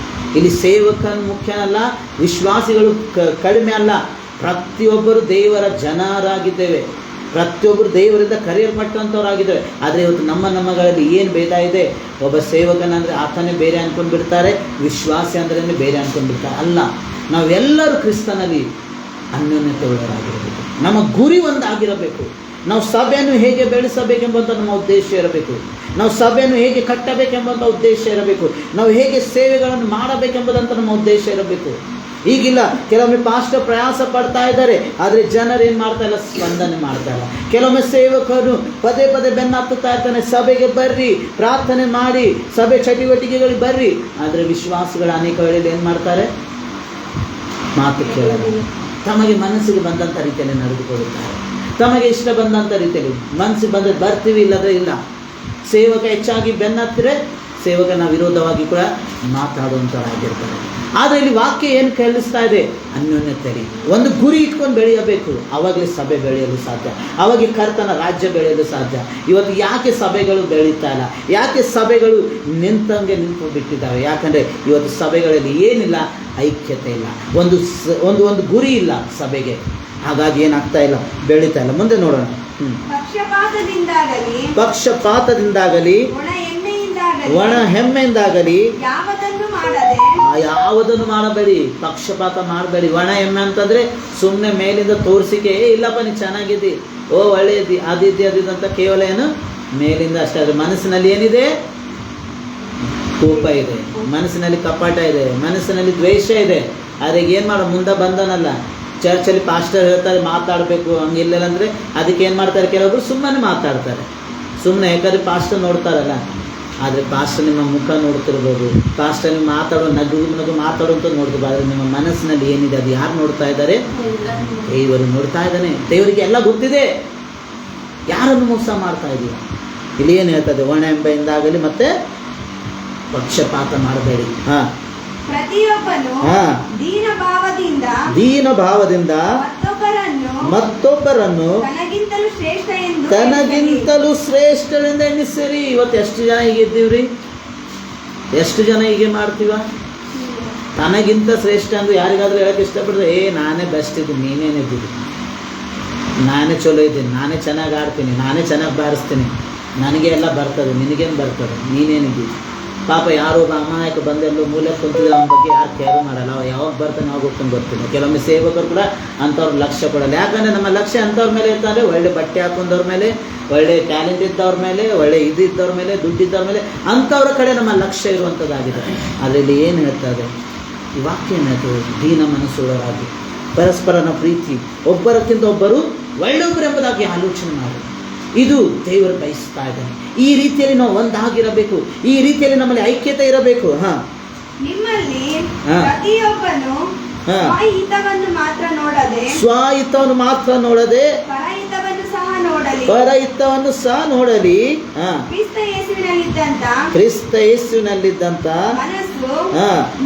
ಇಲ್ಲಿ ಸೇವಕನ ಮುಖ್ಯನಲ್ಲ, ವಿಶ್ವಾಸಿಗಳು ಕಡಿಮೆ ಅಲ್ಲ, ಪ್ರತಿಯೊಬ್ಬರು ದೇವರ ಜನರಾಗಿದ್ದೇವೆ, ಪ್ರತಿಯೊಬ್ಬರು ದೇವರಿಂದ ಕರೆಯಲ್ಪಟ್ಟಂಥವರಾಗಿದ್ದೇವೆ. ಆದರೆ ಇವತ್ತು ನಮ್ಮಗಳಲ್ಲಿ ಏನು ಭೇದ ಇದೆ? ಒಬ್ಬ ಸೇವಕನಂದರೆ ಆತನೇ ಬೇರೆ ಅಂದ್ಕೊಂಡು ಬಿಡ್ತಾರೆ, ವಿಶ್ವಾಸಿ ಅಂದ್ರೆ ಬೇರೆ ಅಂದ್ಕೊಂಡು ಬಿಡ್ತಾರೆ. ಅಲ್ಲ, ನಾವೆಲ್ಲರೂ ಕ್ರಿಸ್ತನಲ್ಲಿ ಅನ್ಯೋನ್ಯತೆ ಉಳ್ಳವರಾಗಿರಬೇಕು. ನಮ್ಮ ಗುರಿ ಒಂದಾಗಿರಬೇಕು. ನಾವು ಸಭೆಯನ್ನು ಹೇಗೆ ಬೆಳೆಸಬೇಕೆಂಬಂಥ ನಮ್ಮ ಉದ್ದೇಶ ಇರಬೇಕು. ನಾವು ಸಭೆಯನ್ನು ಹೇಗೆ ಕಟ್ಟಬೇಕೆಂಬಂಥ ಉದ್ದೇಶ ಇರಬೇಕು. ನಾವು ಹೇಗೆ ಸೇವೆಗಳನ್ನು ಮಾಡಬೇಕೆಂಬುದಂಥ ನಮ್ಮ ಉದ್ದೇಶ ಇರಬೇಕು. ಈಗಿಲ್ಲ, ಕೆಲವೊಮ್ಮೆ ಪಾಸ್ಟರ್ ಪ್ರಯಾಸ ಪಡ್ತಾ ಇದ್ದಾರೆ, ಆದರೆ ಜನರು ಏನು ಮಾಡ್ತಾ ಇಲ್ಲ, ಸ್ಪಂದನೆ ಮಾಡ್ತಾ ಇಲ್ಲ. ಕೆಲವೊಮ್ಮೆ ಸೇವಕರು ಪದೇ ಪದೇ ಬೆನ್ನತ್ತುತ್ತಾ ಇರ್ತಾನೆ, ಸಭೆಗೆ ಬರ್ರಿ, ಪ್ರಾರ್ಥನೆ ಮಾಡಿ, ಸಭೆ ಚಟುವಟಿಕೆಗಳಿಗೆ ಬರ್ರಿ. ಆದರೆ ವಿಶ್ವಾಸಿಗಳು ಅನೇಕ ವೇಳೆಯಲ್ಲಿ ಏನು ಮಾಡ್ತಾರೆ? ಮಾತು ಕೇಳಲ್ಲ, ತಮಗೆ ಮನಸ್ಸಿಗೆ ಬಂದಂಥ ರೀತಿಯಲ್ಲಿ ನಡೆದುಕೊಳ್ಳುತ್ತಾರೆ, ತಮಗೆ ಇಷ್ಟ ಬಂದಂಥ ರೀತಿಯಲ್ಲಿ. ಮನಸ್ಸಿಗೆ ಬಂದರೆ ಬರ್ತೀವಿ, ಇಲ್ಲದ್ರೆ ಇಲ್ಲ. ಸೇವಕ ಹೆಚ್ಚಾಗಿ ಬೆನ್ನತ್ತಿದ್ರೆ ಸೇವಕನ ವಿರೋಧವಾಗಿ ಕೂಡ ಮಾತಾಡುವಂಥವರಾಗಿರ್ತಾರೆ. ಆದರೆ ಇಲ್ಲಿ ವಾಕ್ಯ ಏನು ಕೇಳಿಸ್ತಾ ಇದೆ? ಅನ್ಯೋನ್ಯತೆ. ಒಂದು ಗುರಿ ಇಟ್ಕೊಂಡು ಬೆಳೆಯಬೇಕು, ಆವಾಗಲೇ ಸಭೆ ಬೆಳೆಯಲು ಸಾಧ್ಯ, ಆವಾಗ ಕರ್ತನ ರಾಜ್ಯ ಬೆಳೆಯಲು ಸಾಧ್ಯ. ಇವತ್ತು ಯಾಕೆ ಸಭೆಗಳು ಬೆಳೀತಾ ಇಲ್ಲ? ಯಾಕೆ ಸಭೆಗಳು ನಿಂತಂಗೆ ನಿಂತು ಬಿಟ್ಟಿದ್ದಾವೆ? ಯಾಕಂದರೆ ಇವತ್ತು ಸಭೆಗಳಲ್ಲಿ ಏನಿಲ್ಲ, ಐಕ್ಯತೆ ಇಲ್ಲ, ಒಂದು ಗುರಿ ಇಲ್ಲ ಸಭೆಗೆ. ಹಾಗಾಗಿ ಏನಾಗ್ತಾ ಇಲ್ಲ, ಬೆಳೀತಾ ಇಲ್ಲ. ಮುಂದೆ ನೋಡೋಣ. ಪಕ್ಷಪಾತದಿಂದಾಗಲಿ ಒಣ ಹೆಮ್ಮೆಯಿಂದಾಗಲಿ ಯಾವುದನ್ನು ಮಾಡಬೇಡಿ. ಪಕ್ಷಪಾತ ಮಾಡಬೇಡಿ. ಒಣ ಹೆಮ್ಮೆ ಅಂತಂದ್ರೆ ಸುಮ್ಮನೆ ಮೇಲಿಂದ ತೋರಿಸಿಕೆ, ಇಲ್ಲಪ್ಪ ನೀ ಚೆನ್ನಾಗಿದ್ದಿ, ಓ ಒಳ್ಳೆಯದಿ, ಅದಿದ್ದಂತ ಕೇವಲ ಏನು ಮೇಲಿಂದ ಅಷ್ಟೇ. ಆದರೆ ಮನಸ್ಸಿನಲ್ಲಿ ಏನಿದೆ? ಕೋಪ ಇದೆ, ಮನಸ್ಸಿನಲ್ಲಿ ಕಪಟ ಇದೆ, ಮನಸ್ಸಿನಲ್ಲಿ ದ್ವೇಷ ಇದೆ. ಆದರೆ ಏನು ಮಾಡೋ, ಮುಂದೆ ಬಂದನಲ್ಲ, ಚರ್ಚಲ್ಲಿ ಪಾಸ್ಟರ್ ಹೇಳ್ತಾರೆ ಮಾತಾಡಬೇಕು ಹಂಗಿಲ್ಲ ಅಂದರೆ ಅದಕ್ಕೆ ಏನು ಮಾಡ್ತಾರೆ, ಕೆಲವೊಬ್ರು ಸುಮ್ಮನೆ ಮಾತಾಡ್ತಾರೆ, ಸುಮ್ಮನೆ. ಯಾಕಂದರೆ ಪಾಸ್ಟರ್ ನೋಡ್ತಾರಲ್ಲ. ಆದರೆ ಪಾಸ್ಟರ್ ನಿಮ್ಮ ಮುಖ ನೋಡ್ತಿರ್ಬೋದು, ಪಾಸ್ಟರ್ ನೀವು ನಗು ಮಾತಾಡುವಂಥ ನೋಡ್ತಿರ್ಬೋದು. ಆದರೆ ನಿಮ್ಮ ಮನಸ್ಸಿನಲ್ಲಿ ಏನಿದೆ ಅದು ಯಾರು ನೋಡ್ತಾ ಇದ್ದಾರೆ? ದೇವರು ನೋಡ್ತಾ ಇದ್ದಾನೆ. ದೇವರಿಗೆ ಎಲ್ಲ ಗೊತ್ತಿದೆ. ಯಾರನ್ನು ಮೋಸ ಮಾಡ್ತಾ ಇದೀಯ? ಇಲ್ಲಿ ಏನು ಹೇಳ್ತದೆ? ಒಣ ಎಂಬೆಯಿಂದಾಗಲಿ ಮತ್ತೆ ಪಕ್ಷಪಾತ ಮಾಡಬೇಡಿ. ಪ್ರತಿಯೊಬ್ಬನು ದೀನ ಭಾವದಿಂದ ಮತ್ತೊಬ್ಬರನ್ನು ತನಗಿಂತಲೂ ಶ್ರೇಷ್ಠರಿಂದ ಎಣಿಸಿರಿ. ಇವತ್ತು ಎಷ್ಟು ಜನ ಹೀಗೆ ಇದ್ದೀವ್ರಿ? ಎಷ್ಟು ಜನ ಹೀಗೆ ಮಾಡ್ತೀವ? ತನಗಿಂತ ಶ್ರೇಷ್ಠ ಅಂದ್ರೆ ಯಾರಿಗಾದ್ರೂ ಹೇಳಕ್ಕೆ ಇಷ್ಟಪಡ್ರೆ, ನಾನೇ ಬೆಸ್ಟ್ ಇದ್ದೀನಿ, ನೀನೇನಿದ್ದೀನಿ, ನಾನೇ ಚಲೋ ಇದ್ದೀನಿ, ನಾನೇ ಚೆನ್ನಾಗಿ ಆಡ್ತೀನಿ, ನಾನೇ ಚೆನ್ನಾಗಿ ಬಾರಿಸ್ತೀನಿ, ನನಗೆ ಎಲ್ಲ ಬರ್ತದೆ, ನಿನಗೇನು ಬರ್ತದೆ, ನೀನೇನಿದ್ದೀನಿ. ಪಾಪ ಯಾರೋ ಒಬ್ಬ ಅಮಾಯಕ ಬಂದೆಲ್ಲೋ ಮೂಲೆ ಕುಂತಿದ್ರೆ ಅವನ ಬಗ್ಗೆ ಯಾರು ಕೇರ್ ಮಾಡಲ್ಲ. ಅವ ಯಾವಾಗ ಬರ್ತಾನೆ ಅವಾಗ ಹೋಗ್ಕೊಂಡು ಬರ್ತೀನಿ. ಕೆಲವೊಮ್ಮೆ ಸೇವಕರು ಕೂಡ ಅಂಥವ್ರು ಲಕ್ಷ್ಯ ಕೊಡಲ್ಲ. ಯಾಕಂದರೆ ನಮ್ಮ ಲಕ್ಷ್ಯ ಅಂಥವ್ರ ಮೇಲೆ ಇರ್ತಾರೆ, ಒಳ್ಳೆ ಬಟ್ಟೆ ಹಾಕೊಂಡವ್ರ ಮೇಲೆ, ಒಳ್ಳೆ ಟ್ಯಾಲೆಂಟ್ ಇದ್ದವ್ರ ಮೇಲೆ, ಒಳ್ಳೆ ಇದ್ದವ್ರ ಮೇಲೆ, ದುಡ್ಡಿದ್ದವ್ರ ಮೇಲೆ, ಅಂಥವ್ರ ಕಡೆ ನಮ್ಮ ಲಕ್ಷ್ಯ ಇರುವಂಥದ್ದಾಗಿದೆ. ಅದರಲ್ಲಿ ಏನು ಹೇಳ್ತದೆ ಈ ವಾಕ್ಯ? ಏನು ಹೇಳ್ತದೆ? ದೀನ ಮನಸ್ಸುಗಳಾಗಿ ಪರಸ್ಪರನ ಪ್ರೀತಿ, ಒಬ್ಬರಕ್ಕಿಂತ ಒಬ್ಬರು ಒಳ್ಳೆಯೊಬ್ಬರೆಂಬುದಾಗಿ ಆಲೋಚನೆ ಮಾಡಿ. ಇದು ದೇವರು ಬಯಸ್ತಾ ಇದ್ದಾನೆ. ಈ ರೀತಿಯಲ್ಲಿ ನಾವು ಒಂದಾಗಿರಬೇಕು, ಈ ರೀತಿಯಲ್ಲಿ ನಮ್ಮಲ್ಲಿ ಐಕ್ಯತೆ ಇರಬೇಕು. ನಿಮ್ಮಲ್ಲಿ ಪ್ರತಿಯೊಬ್ಬನು ಸ್ವಹಿತವನ್ನು ಮಾತ್ರ ನೋಡದೆ ಪರಹಿತವನ್ನು ಸಹ ನೋಡಲಿ. ಕ್ರಿಸ್ತ ಯೇಸುವಿನಲ್ಲಿದ್ದಂತ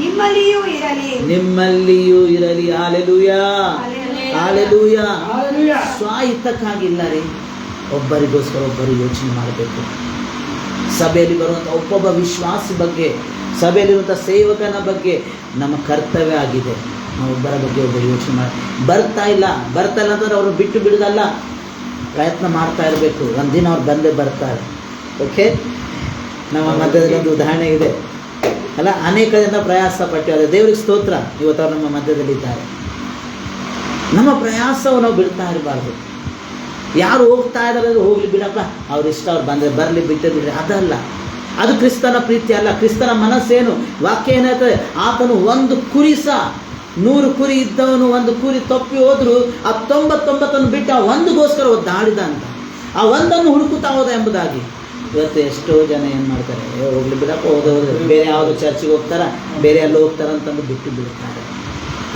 ನಿಮ್ಮಲ್ಲಿಯೂ ಇರಲಿ. Hallelujah, hallelujah. ಸ್ವಹಿತಕ್ಕಾಗಿಲ್ಲ ರೀ, ಒಬ್ಬರಿಗೋಸ್ಕರ ಒಬ್ಬರು ಯೋಚನೆ ಮಾಡಬೇಕು. ಸಭೆಯಲ್ಲಿ ಬರುವಂಥ ಒಬ್ಬೊಬ್ಬ ವಿಶ್ವಾಸಿ ಬಗ್ಗೆ, ಸಭೆಯಲ್ಲಿರುವಂಥ ಸೇವಕನ ಬಗ್ಗೆ ನಮ್ಮ ಕರ್ತವ್ಯ ಆಗಿದೆ. ನಾವು ಒಬ್ಬರ ಬಗ್ಗೆ ಒಬ್ಬರು ಯೋಚನೆ ಮಾಡಿ. ಬರ್ತಾ ಇಲ್ಲ ಅಂತಂದ್ರೆ ಅವ್ರನ್ನ ಬಿಟ್ಟು ಬಿಡೋದಲ್ಲ, ಪ್ರಯತ್ನ ಮಾಡ್ತಾ ಇರಬೇಕು. ಒಂದಿನ ಅವ್ರು ಬಂದೇ ಬರ್ತಾರೆ. ಓಕೆ, ನಮ್ಮ ಮಧ್ಯದಲ್ಲಿ ಒಂದು ಉದಾಹರಣೆ ಇದೆ ಅಲ್ಲ, ಅನೇಕ ಜನ ಪ್ರಯಾಸ ಪಟ್ಟಿದ್ದಾರೆ. ದೇವರಿಗೆ ಸ್ತೋತ್ರ, ಇವತ್ತು ಅವ್ರು ನಮ್ಮ ಮಧ್ಯದಲ್ಲಿದ್ದಾರೆ. ನಮ್ಮ ಪ್ರಯಾಸವನ್ನು ನಾವು ಬಿಡ್ತಾ ಇರಬಾರ್ದು. ಯಾರು ಹೋಗ್ತಾ ಇದ್ದಾರೆ ಅಂದರೆ ಹೋಗ್ಲಿ ಬಿಡಪ್ಪ, ಅವ್ರು ಇಷ್ಟ, ಅವ್ರು ಬಂದರೆ ಬರಲಿ, ಬಿಟ್ಟೇ ಬಿಡ್ರಿ, ಅದಲ್ಲ. ಅದು ಕ್ರಿಸ್ತನ ಪ್ರೀತಿ ಅಲ್ಲ. ಕ್ರಿಸ್ತನ ಮನಸ್ಸೇನು? ವಾಕ್ಯ ಏನಾಯ್ತದೆ? ಆತನು ಒಂದು ಕುರಿ ಸಹ, 100 ಕುರಿ ಇದ್ದವನು ಒಂದು ಕುರಿ ತಪ್ಪಿ ಹೋದ್ರು ಆ 99 ಬಿಟ್ಟು ಆ ಒಂದಗೋಸ್ಕರ ಒದ್ದಾಡಿದ ಅಂತ, ಆ ಒಂದನ್ನು ಹುಡುಕುತ್ತಾ ಹೋದ ಎಂಬುದಾಗಿ. ಇವತ್ತು ಎಷ್ಟೋ ಜನ ಏನು ಮಾಡ್ತಾರೆ, ಹೋಗ್ಲಿ ಬಿಡಪ್ಪ, ಹೋದ್ರೆ ಬೇರೆ ಯಾವುದೋ ಚರ್ಚಿಗೆ ಹೋಗ್ತಾರ, ಬೇರೆ ಎಲ್ಲ ಹೋಗ್ತಾರಂತಂದು ಬಿಟ್ಟು ಬಿಡ್ತಾರೆ.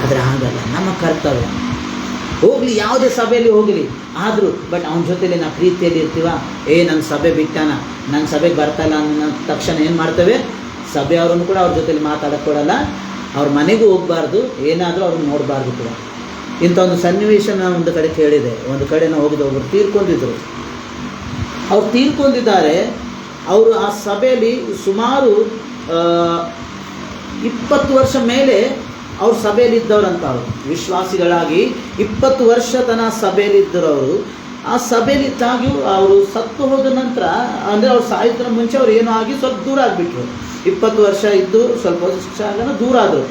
ಆದರೆ ಹಾಗಲ್ಲ. ನಮ್ಮ ಕರ್ತವ್ಯ ಹೋಗಲಿ, ಯಾವುದೇ ಸಭೆಯಲ್ಲಿ ಹೋಗಲಿ, ಆದರೂ ಬಟ್ ಅವನ ಜೊತೆಲಿ ನಾವು ಪ್ರೀತಿಯಲ್ಲಿ ಇರ್ತೀವ. ನನ್ನ ಸಭೆ ಬಿಟ್ಟಾನ, ನನ್ನ ಸಭೆಗೆ ಬರ್ತಾಯಿಲ್ಲ ಅನ್ನೋ ತಕ್ಷಣ ಏನು ಮಾಡ್ತೇವೆ, ಸಭೆಯವ್ರನ್ನು ಕೂಡ ಅವ್ರ ಜೊತೆಲಿ ಮಾತಾಡೋಕ್ಕೆ ಕೊಡಲ್ಲ, ಅವ್ರ ಮನೆಗೂ ಹೋಗಬಾರ್ದು, ಏನಾದರೂ ಅವ್ರನ್ನ ನೋಡಬಾರ್ದು ಕೂಡ. ಇಂಥ ಒಂದು ಸನ್ನಿವೇಶ ನಾನು ಒಂದು ಕಡೆ ಕೇಳಿದೆ. ಒಂದು ಕಡೆ ನಾವು ಹೋಗಿದ್ದು, ಒಬ್ಬರು ತೀರ್ಕೊಂಡಿದ್ದರು. ಅವ್ರು ತೀರ್ಕೊಂಡಿದ್ದಾರೆ. ಅವರು ಆ ಸಭೆಯಲ್ಲಿ ಸುಮಾರು 20 ವರ್ಷ ಮೇಲೆ ಅವ್ರು ಸಭೆಯಲ್ಲಿ ಇದ್ದವ್ರಂತ. ಅವರು ವಿಶ್ವಾಸಿಗಳಾಗಿ 20 ವರ್ಷ ತನಕ ಸಭೆಯಲ್ಲಿ ಇದ್ದರು. ಅವರು ಆ ಸಭೆಯಲ್ಲಿ ಇದ್ದಾಗ್ಯೂ ಅವರು ಸತ್ತು ಹೋದ ನಂತರ, ಅಂದರೆ ಅವ್ರು ಸಾಯೋದ್ರ ಮುಂಚೆ ಅವ್ರು ಏನೋ ಆಗಿ ಸ್ವಲ್ಪ ದೂರ ಆಗಿಬಿಟ್ರು. 20 ವರ್ಷ ಇದ್ದು ಸ್ವಲ್ಪ ವರ್ಷ ಆಗ ದೂರ ಆದರು.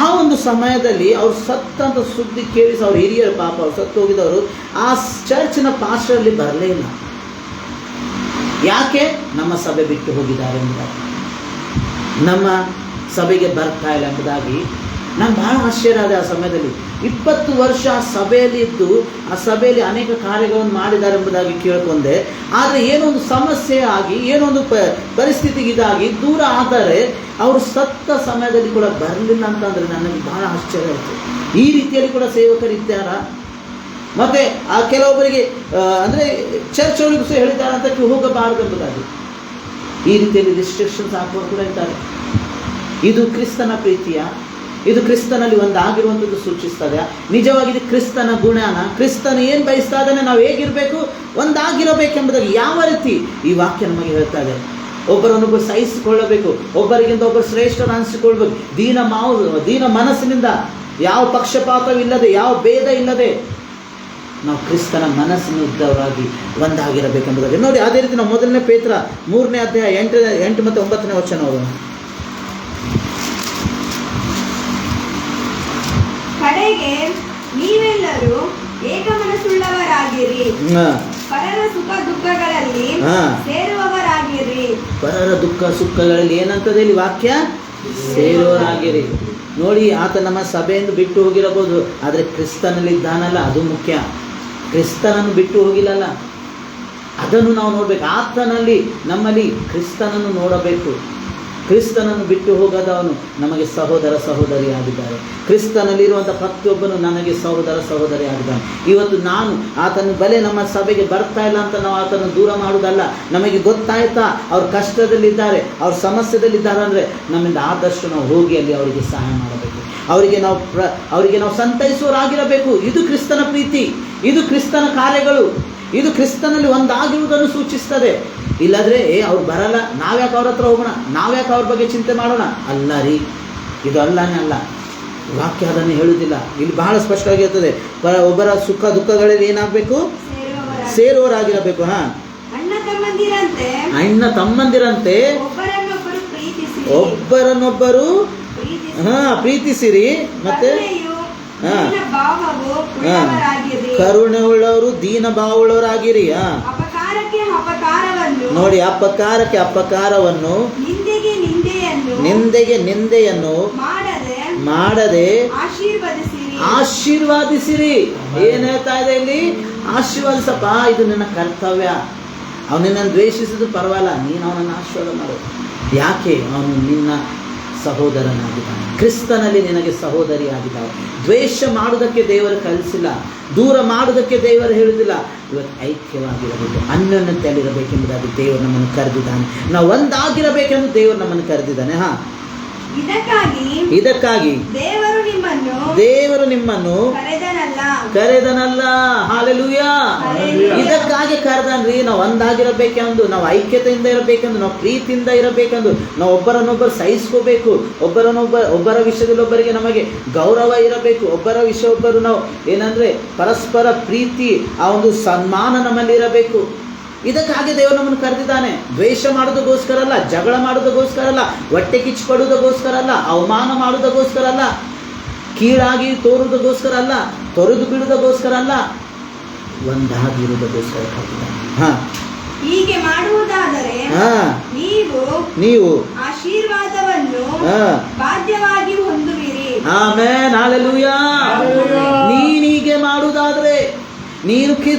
ಆ ಒಂದು ಸಮಯದಲ್ಲಿ ಅವ್ರು ಸತ್ತಂತ ಸುದ್ದಿ ಕೇಳಿಸಿ ಅವ್ರು ಹಿರಿಯರು, ಪಾಪ ಅವ್ರು ಸತ್ತು ಹೋಗಿದ್ದವರು ಆ ಚರ್ಚಿನ ಪಾಸ್ಟರಲ್ಲಿ ಬರಲೇ ಇಲ್ಲ. ಯಾಕೆ? ನಮ್ಮ ಸಭೆ ಬಿಟ್ಟು ಹೋಗಿದ್ದಾರೆ ಎಂಬುದಾಗಿ, ನಮ್ಮ ಸಭೆಗೆ ಬರ್ತಾ ಇಲ್ಲ ಎಂಬುದಾಗಿ ನಂಗೆ ಭಾಳ ಆಶ್ಚರ್ಯ ಆದ. ಆ ಸಮಯದಲ್ಲಿ 20 ವರ್ಷ ಆ ಸಭೆಯಲ್ಲಿ ಇದ್ದು ಆ ಸಭೆಯಲ್ಲಿ ಅನೇಕ ಕಾರ್ಯಗಳನ್ನು ಮಾಡಿದ್ದಾರೆ ಎಂಬುದಾಗಿ ಕೇಳ್ಕೊಂಡೆ. ಆದರೆ ಏನೊಂದು ಸಮಸ್ಯೆ ಆಗಿ, ಏನೊಂದು ಪರಿಸ್ಥಿತಿಗೆ ಇದಾಗಿ ದೂರ ಆದರೆ ಅವರು ಸತ್ತ ಸಮಯದಲ್ಲಿ ಕೂಡ ಬರಲಿಲ್ಲ ಅಂತಂದರೆ ನನಗೆ ಭಾಳ ಆಶ್ಚರ್ಯ ಆಯಿತು. ಈ ರೀತಿಯಲ್ಲಿ ಕೂಡ ಸೇವಕರಿದ್ದಾರಾ? ಮತ್ತು ಆ ಕೆಲವೊಬ್ಬರಿಗೆ ಅಂದರೆ ಚರ್ಚ್ ಅವರಿಗೂ ಸಹ ಹೇಳಿದ್ದಾರೆ ಅಂತ ಹೋಗಬಾರದು ಎಂಬುದಾಗಿ ಈ ರೀತಿಯಲ್ಲಿ ರಿಸ್ಟ್ರಿಕ್ಷನ್ಸ್ ಹಾಕುವರು ಕೂಡ ಇದ್ದಾರೆ. ಇದು ಕ್ರಿಸ್ತನ ಪ್ರೀತಿಯ, ಇದು ಕ್ರಿಸ್ತನಲ್ಲಿ ಒಂದಾಗಿರುವಂಥದ್ದು ಸೂಚಿಸ್ತದೆ. ನಿಜವಾಗಿ ಇದು ಕ್ರಿಸ್ತನ ಗುಣನ, ಕ್ರಿಸ್ತನ ಏನು ಬಯಸ್ತಾ ಇದ್ದಾನೆ, ನಾವು ಹೇಗಿರಬೇಕು, ಒಂದಾಗಿರಬೇಕೆಂಬುದಾಗಿ ಯಾವ ರೀತಿ ಈ ವಾಕ್ಯ ನಮಗೆ ಹೇಳ್ತಾ ಇದೆ. ಒಬ್ಬರನ್ನೊಬ್ಬರು ಸಹಿಸಿಕೊಳ್ಳಬೇಕು, ಒಬ್ಬರಿಗಿಂತ ಒಬ್ಬರು ಶ್ರೇಷ್ಠನ ಅನಿಸಿಕೊಳ್ಬೇಕು, ದೀನ ಮನಸ್ಸಿನಿಂದ, ಯಾವ ಪಕ್ಷಪಾತವಿಲ್ಲದೆ, ಯಾವ ಭೇದ ಇಲ್ಲದೆ ನಾವು ಕ್ರಿಸ್ತನ ಮನಸ್ಸಿನ ಇದ್ದವರಾಗಿ ಒಂದಾಗಿರಬೇಕೆಂಬುದಾಗಿ ನೋಡಿ. ಅದೇ ರೀತಿ ನಾವು 1 ಪೇತ್ರ 3ನೇ ಅಧ್ಯಾಯ 8 ಮತ್ತು 9ನೇ ವಚನ ಓದೋಣ. ಕಡೆಗೆ ನೀವೆಲ್ಲರೂ ಏಕಮನಸ್ಸುಳ್ಳವರಾಗಿರಿ, ಪರರ ಸುಖ ದುಃಖಗಳಲ್ಲಿ ಸೇರುವವರಾಗಿರಿ. ಪರರ ದುಃಖ ಸುಖಗಳಲ್ಲಿ ಏನಂತದೆ ಇಲ್ಲಿ ವಾಕ್ಯ? ಸೇರುವವರಾಗಿರಿ. ನೋಡಿ, ಆತ ನಮ್ಮ ಸಭೆಯಿಂದ ಬಿಟ್ಟು ಹೋಗಿರಬಹುದು, ಆದರೆ ಕ್ರಿಸ್ತನಲ್ಲಿ ಇದ್ದಾನಲ್ಲ, ಅದು ಮುಖ್ಯ. ಕ್ರಿಸ್ತನನ್ನು ಬಿಟ್ಟು ಹೋಗಿಲ್ಲಲ್ಲ, ಅದನ್ನು ನಾವು ನೋಡಬೇಕು. ಆತನಲ್ಲಿ, ನಮ್ಮಲ್ಲಿ ಕ್ರಿಸ್ತನನ್ನು ನೋಡಬೇಕು. ಕ್ರಿಸ್ತನನ್ನು ಬಿಟ್ಟು ಹೋಗದವನು ನಮಗೆ ಸಹೋದರ ಸಹೋದರಿಯಾಗಿದ್ದಾರೆ. ಕ್ರಿಸ್ತನಲ್ಲಿರುವಂಥ ಪ್ರತಿಯೊಬ್ಬನು ನನಗೆ ಸಹೋದರ ಸಹೋದರಿಯಾಗಿದ್ದಾನೆ. ಇವತ್ತು ನಾನು ಆತನ ಬಲೆ ನಮ್ಮ ಸಭೆಗೆ ಬರ್ತಾ ಇಲ್ಲ ಅಂತ ನಾವು ಆತನ ದೂರ ಮಾಡುವುದಲ್ಲ. ನಮಗೆ ಗೊತ್ತಾಯ್ತಾ ಅವ್ರು ಕಷ್ಟದಲ್ಲಿದ್ದಾರೆ, ಅವ್ರ ಸಮಸ್ಯೆದಲ್ಲಿದ್ದಾರೆ ಅಂದರೆ ನಮ್ಮಿಂದ ಆದಷ್ಟು ನಾವು ಹೋಗಿ ಅಲ್ಲಿ ಅವರಿಗೆ ಸಹಾಯ ಮಾಡಬೇಕು, ಅವರಿಗೆ ನಾವು ಸಂತೈಸುವವರಾಗಿರಬೇಕು. ಇದು ಕ್ರಿಸ್ತನ ಪ್ರೀತಿ, ಇದು ಕ್ರಿಸ್ತನ ಕಾರ್ಯಗಳು, ಇದು ಕ್ರಿಸ್ತನಲ್ಲಿ ಒಂದಾಗಿರುವುದನ್ನು ಸೂಚಿಸ್ತದೆ. ಇಲ್ಲದ್ರೆ ಅವ್ರು ಬರಲ್ಲ, ನಾವ್ಯಾಕೆ ಅವ್ರ ಹತ್ರ ಹೋಗೋಣ, ನಾವ್ಯಾಕೆ ಅವ್ರ ಬಗ್ಗೆ ಚಿಂತೆ ಮಾಡೋಣ? ಅಲ್ಲ ರೀ, ಇದು ಅಲ್ಲನೇ ಅಲ್ಲ. ವಾಕ್ಯ ಅದನ್ನು ಹೇಳುವುದಿಲ್ಲ. ಇಲ್ಲಿ ಬಹಳ ಸ್ಪಷ್ಟವಾಗಿರ್ತದೆ, ಒಬ್ಬರ ಸುಖ ದುಃಖಗಳಲ್ಲಿ ಏನಾಗಬೇಕು? ಸೇರುವವರಾಗಿರಬೇಕು. ಅಣ್ಣ ತಮ್ಮಂದಿರಂತೆ ಒಬ್ಬರನ್ನೊಬ್ಬರು ಪ್ರೀತಿಸಿರಿ, ಮತ್ತೆ ಕರುಣೆ ಉಳ್ಳವರು, ದೀನ ಭಾವವುಳ್ಳವರಾಗಿರಿ. ನೋಡಿ, ಅಪಕಾರಕ್ಕೆ ಅಪಕಾರವನ್ನು, ನಿಂದೆಗೆ ನಿಂದೆಯನ್ನು ಮಾಡದೆ ಆಶೀರ್ವಾದಿಸಿರಿ. ಏನ್ ಹೇಳ್ತಾ ಇದೆ ಇಲ್ಲಿ? ಆಶೀರ್ವಾದಿಸಪ್ಪ, ಇದು ನನ್ನ ಕರ್ತವ್ಯ. ಅವನನ್ನು ದ್ವೇಷಿಸಿದ್ರು ಪರವಾಗಿಲ್ಲ, ನೀನು ಅವನನ್ನು ಆಶೀರ್ವಾದ ಮಾಡು. ಯಾಕೆ? ಅವನು ನಿನ್ನ ಸಹೋದರನಾಗಿದ್ದಾನೆ, ಕ್ರಿಸ್ತನಲ್ಲಿ ನಿನಗೆ ಸಹೋದರಿ ಆಗಿದ್ದಾಳೆ. ದ್ವೇಷ ಮಾಡುವುದಕ್ಕೆ ದೇವರು ಕಲಿಸಿಲ್ಲ, ದೂರ ಮಾಡುವುದಕ್ಕೆ ದೇವರು ಹೇಳುವುದಿಲ್ಲ. ಇವತ್ತು ಐಕ್ಯವಾಗಿರಬೇಕು, ಅನ್ಯೋನ್ಯತೆಯಲ್ಲಿರಬೇಕೆಂಬುದಾಗಿ ದೇವರು ನಮ್ಮನ್ನು ಕರೆದಿದ್ದಾನೆ. ನಾವು ಒಂದಾಗಿರಬೇಕೆಂದು ದೇವರು ನಮ್ಮನ್ನು ಕರೆದಿದ್ದಾನೆ. ಇದಕ್ಕಾಗಿ ದೇವರು ನಿಮ್ಮನ್ನು ಕರೆದನಲ್ಲ. ಹಾಲೆಲೂಯಾ. ಇದಕ್ಕಾಗಿ ಕರೆದನ್ರಿ. ನಾವು ಒಂದಾಗಿರಬೇಕೆಂದು, ನಾವು ಐಕ್ಯತೆಯಿಂದ ಇರಬೇಕೆಂದು, ನಾವು ಪ್ರೀತಿಯಿಂದ ಇರಬೇಕೆಂದು, ನಾವು ಒಬ್ಬರನ್ನೊಬ್ಬರು ಸಹಿಸ್ಕೋಬೇಕು, ಒಬ್ಬರ ವಿಷಯದಲ್ಲಿ ಒಬ್ಬರಿಗೆ ನಮಗೆ ಗೌರವ ಇರಬೇಕು, ಒಬ್ಬರ ವಿಷಯ ಒಬ್ಬರು ನಾವು ಏನಂದ್ರೆ ಪರಸ್ಪರ ಪ್ರೀತಿ, ಆ ಒಂದು ಸನ್ಮಾನ ನಮ್ಮಲ್ಲಿ ಇರಬೇಕು. ಇದಕ್ಕಾಗಿ ದೇವರು ನಮ್ಮನ್ನು ಕರೆದಿದ್ದಾನೆ. ದ್ವೇಷ ಮಾಡೋದಕ್ಕೋಸ್ಕರ ಅಲ್ಲ, ಜಗಳ ಮಾಡೋದಕ್ಕೋಸ್ಕರ ಅಲ್ಲ, ಹೊಟ್ಟೆ ಕಿಚ್ಚಿಕೊಡುವುದಕ್ಕೋಸ್ಕರ ಅಲ್ಲ, ಅವಮಾನ ಮಾಡುವುದಕ್ಕೋಸ್ಕರ ಅಲ್ಲ, ಕೀಳಾಗಿ ತೋರುವುದಕ್ಕೋಸ್ಕರ ಅಲ್ಲ, ತೊರೆದು ಬಿಡುವುದಕ್ಕೋಸ್ಕರ ಅಲ್ಲ, ಒಂದಾಗಿರುವುದಕ್ಕೋಸ್ಕರ ಕರೆದಿದ್ದಾನೆ. ಹೀಗೆ ಮಾಡುವುದಾದರೆ ನೀವು ಆಶೀರ್ವಾದವನ್ನು ಬಾಧ್ಯವಾಗಿ ಹೊಂದುವಿರಿ. Amen, hallelujah. ನೀನೀಗೆ ಮಾಡುವುದಾದ್ರೆ, ನೀನು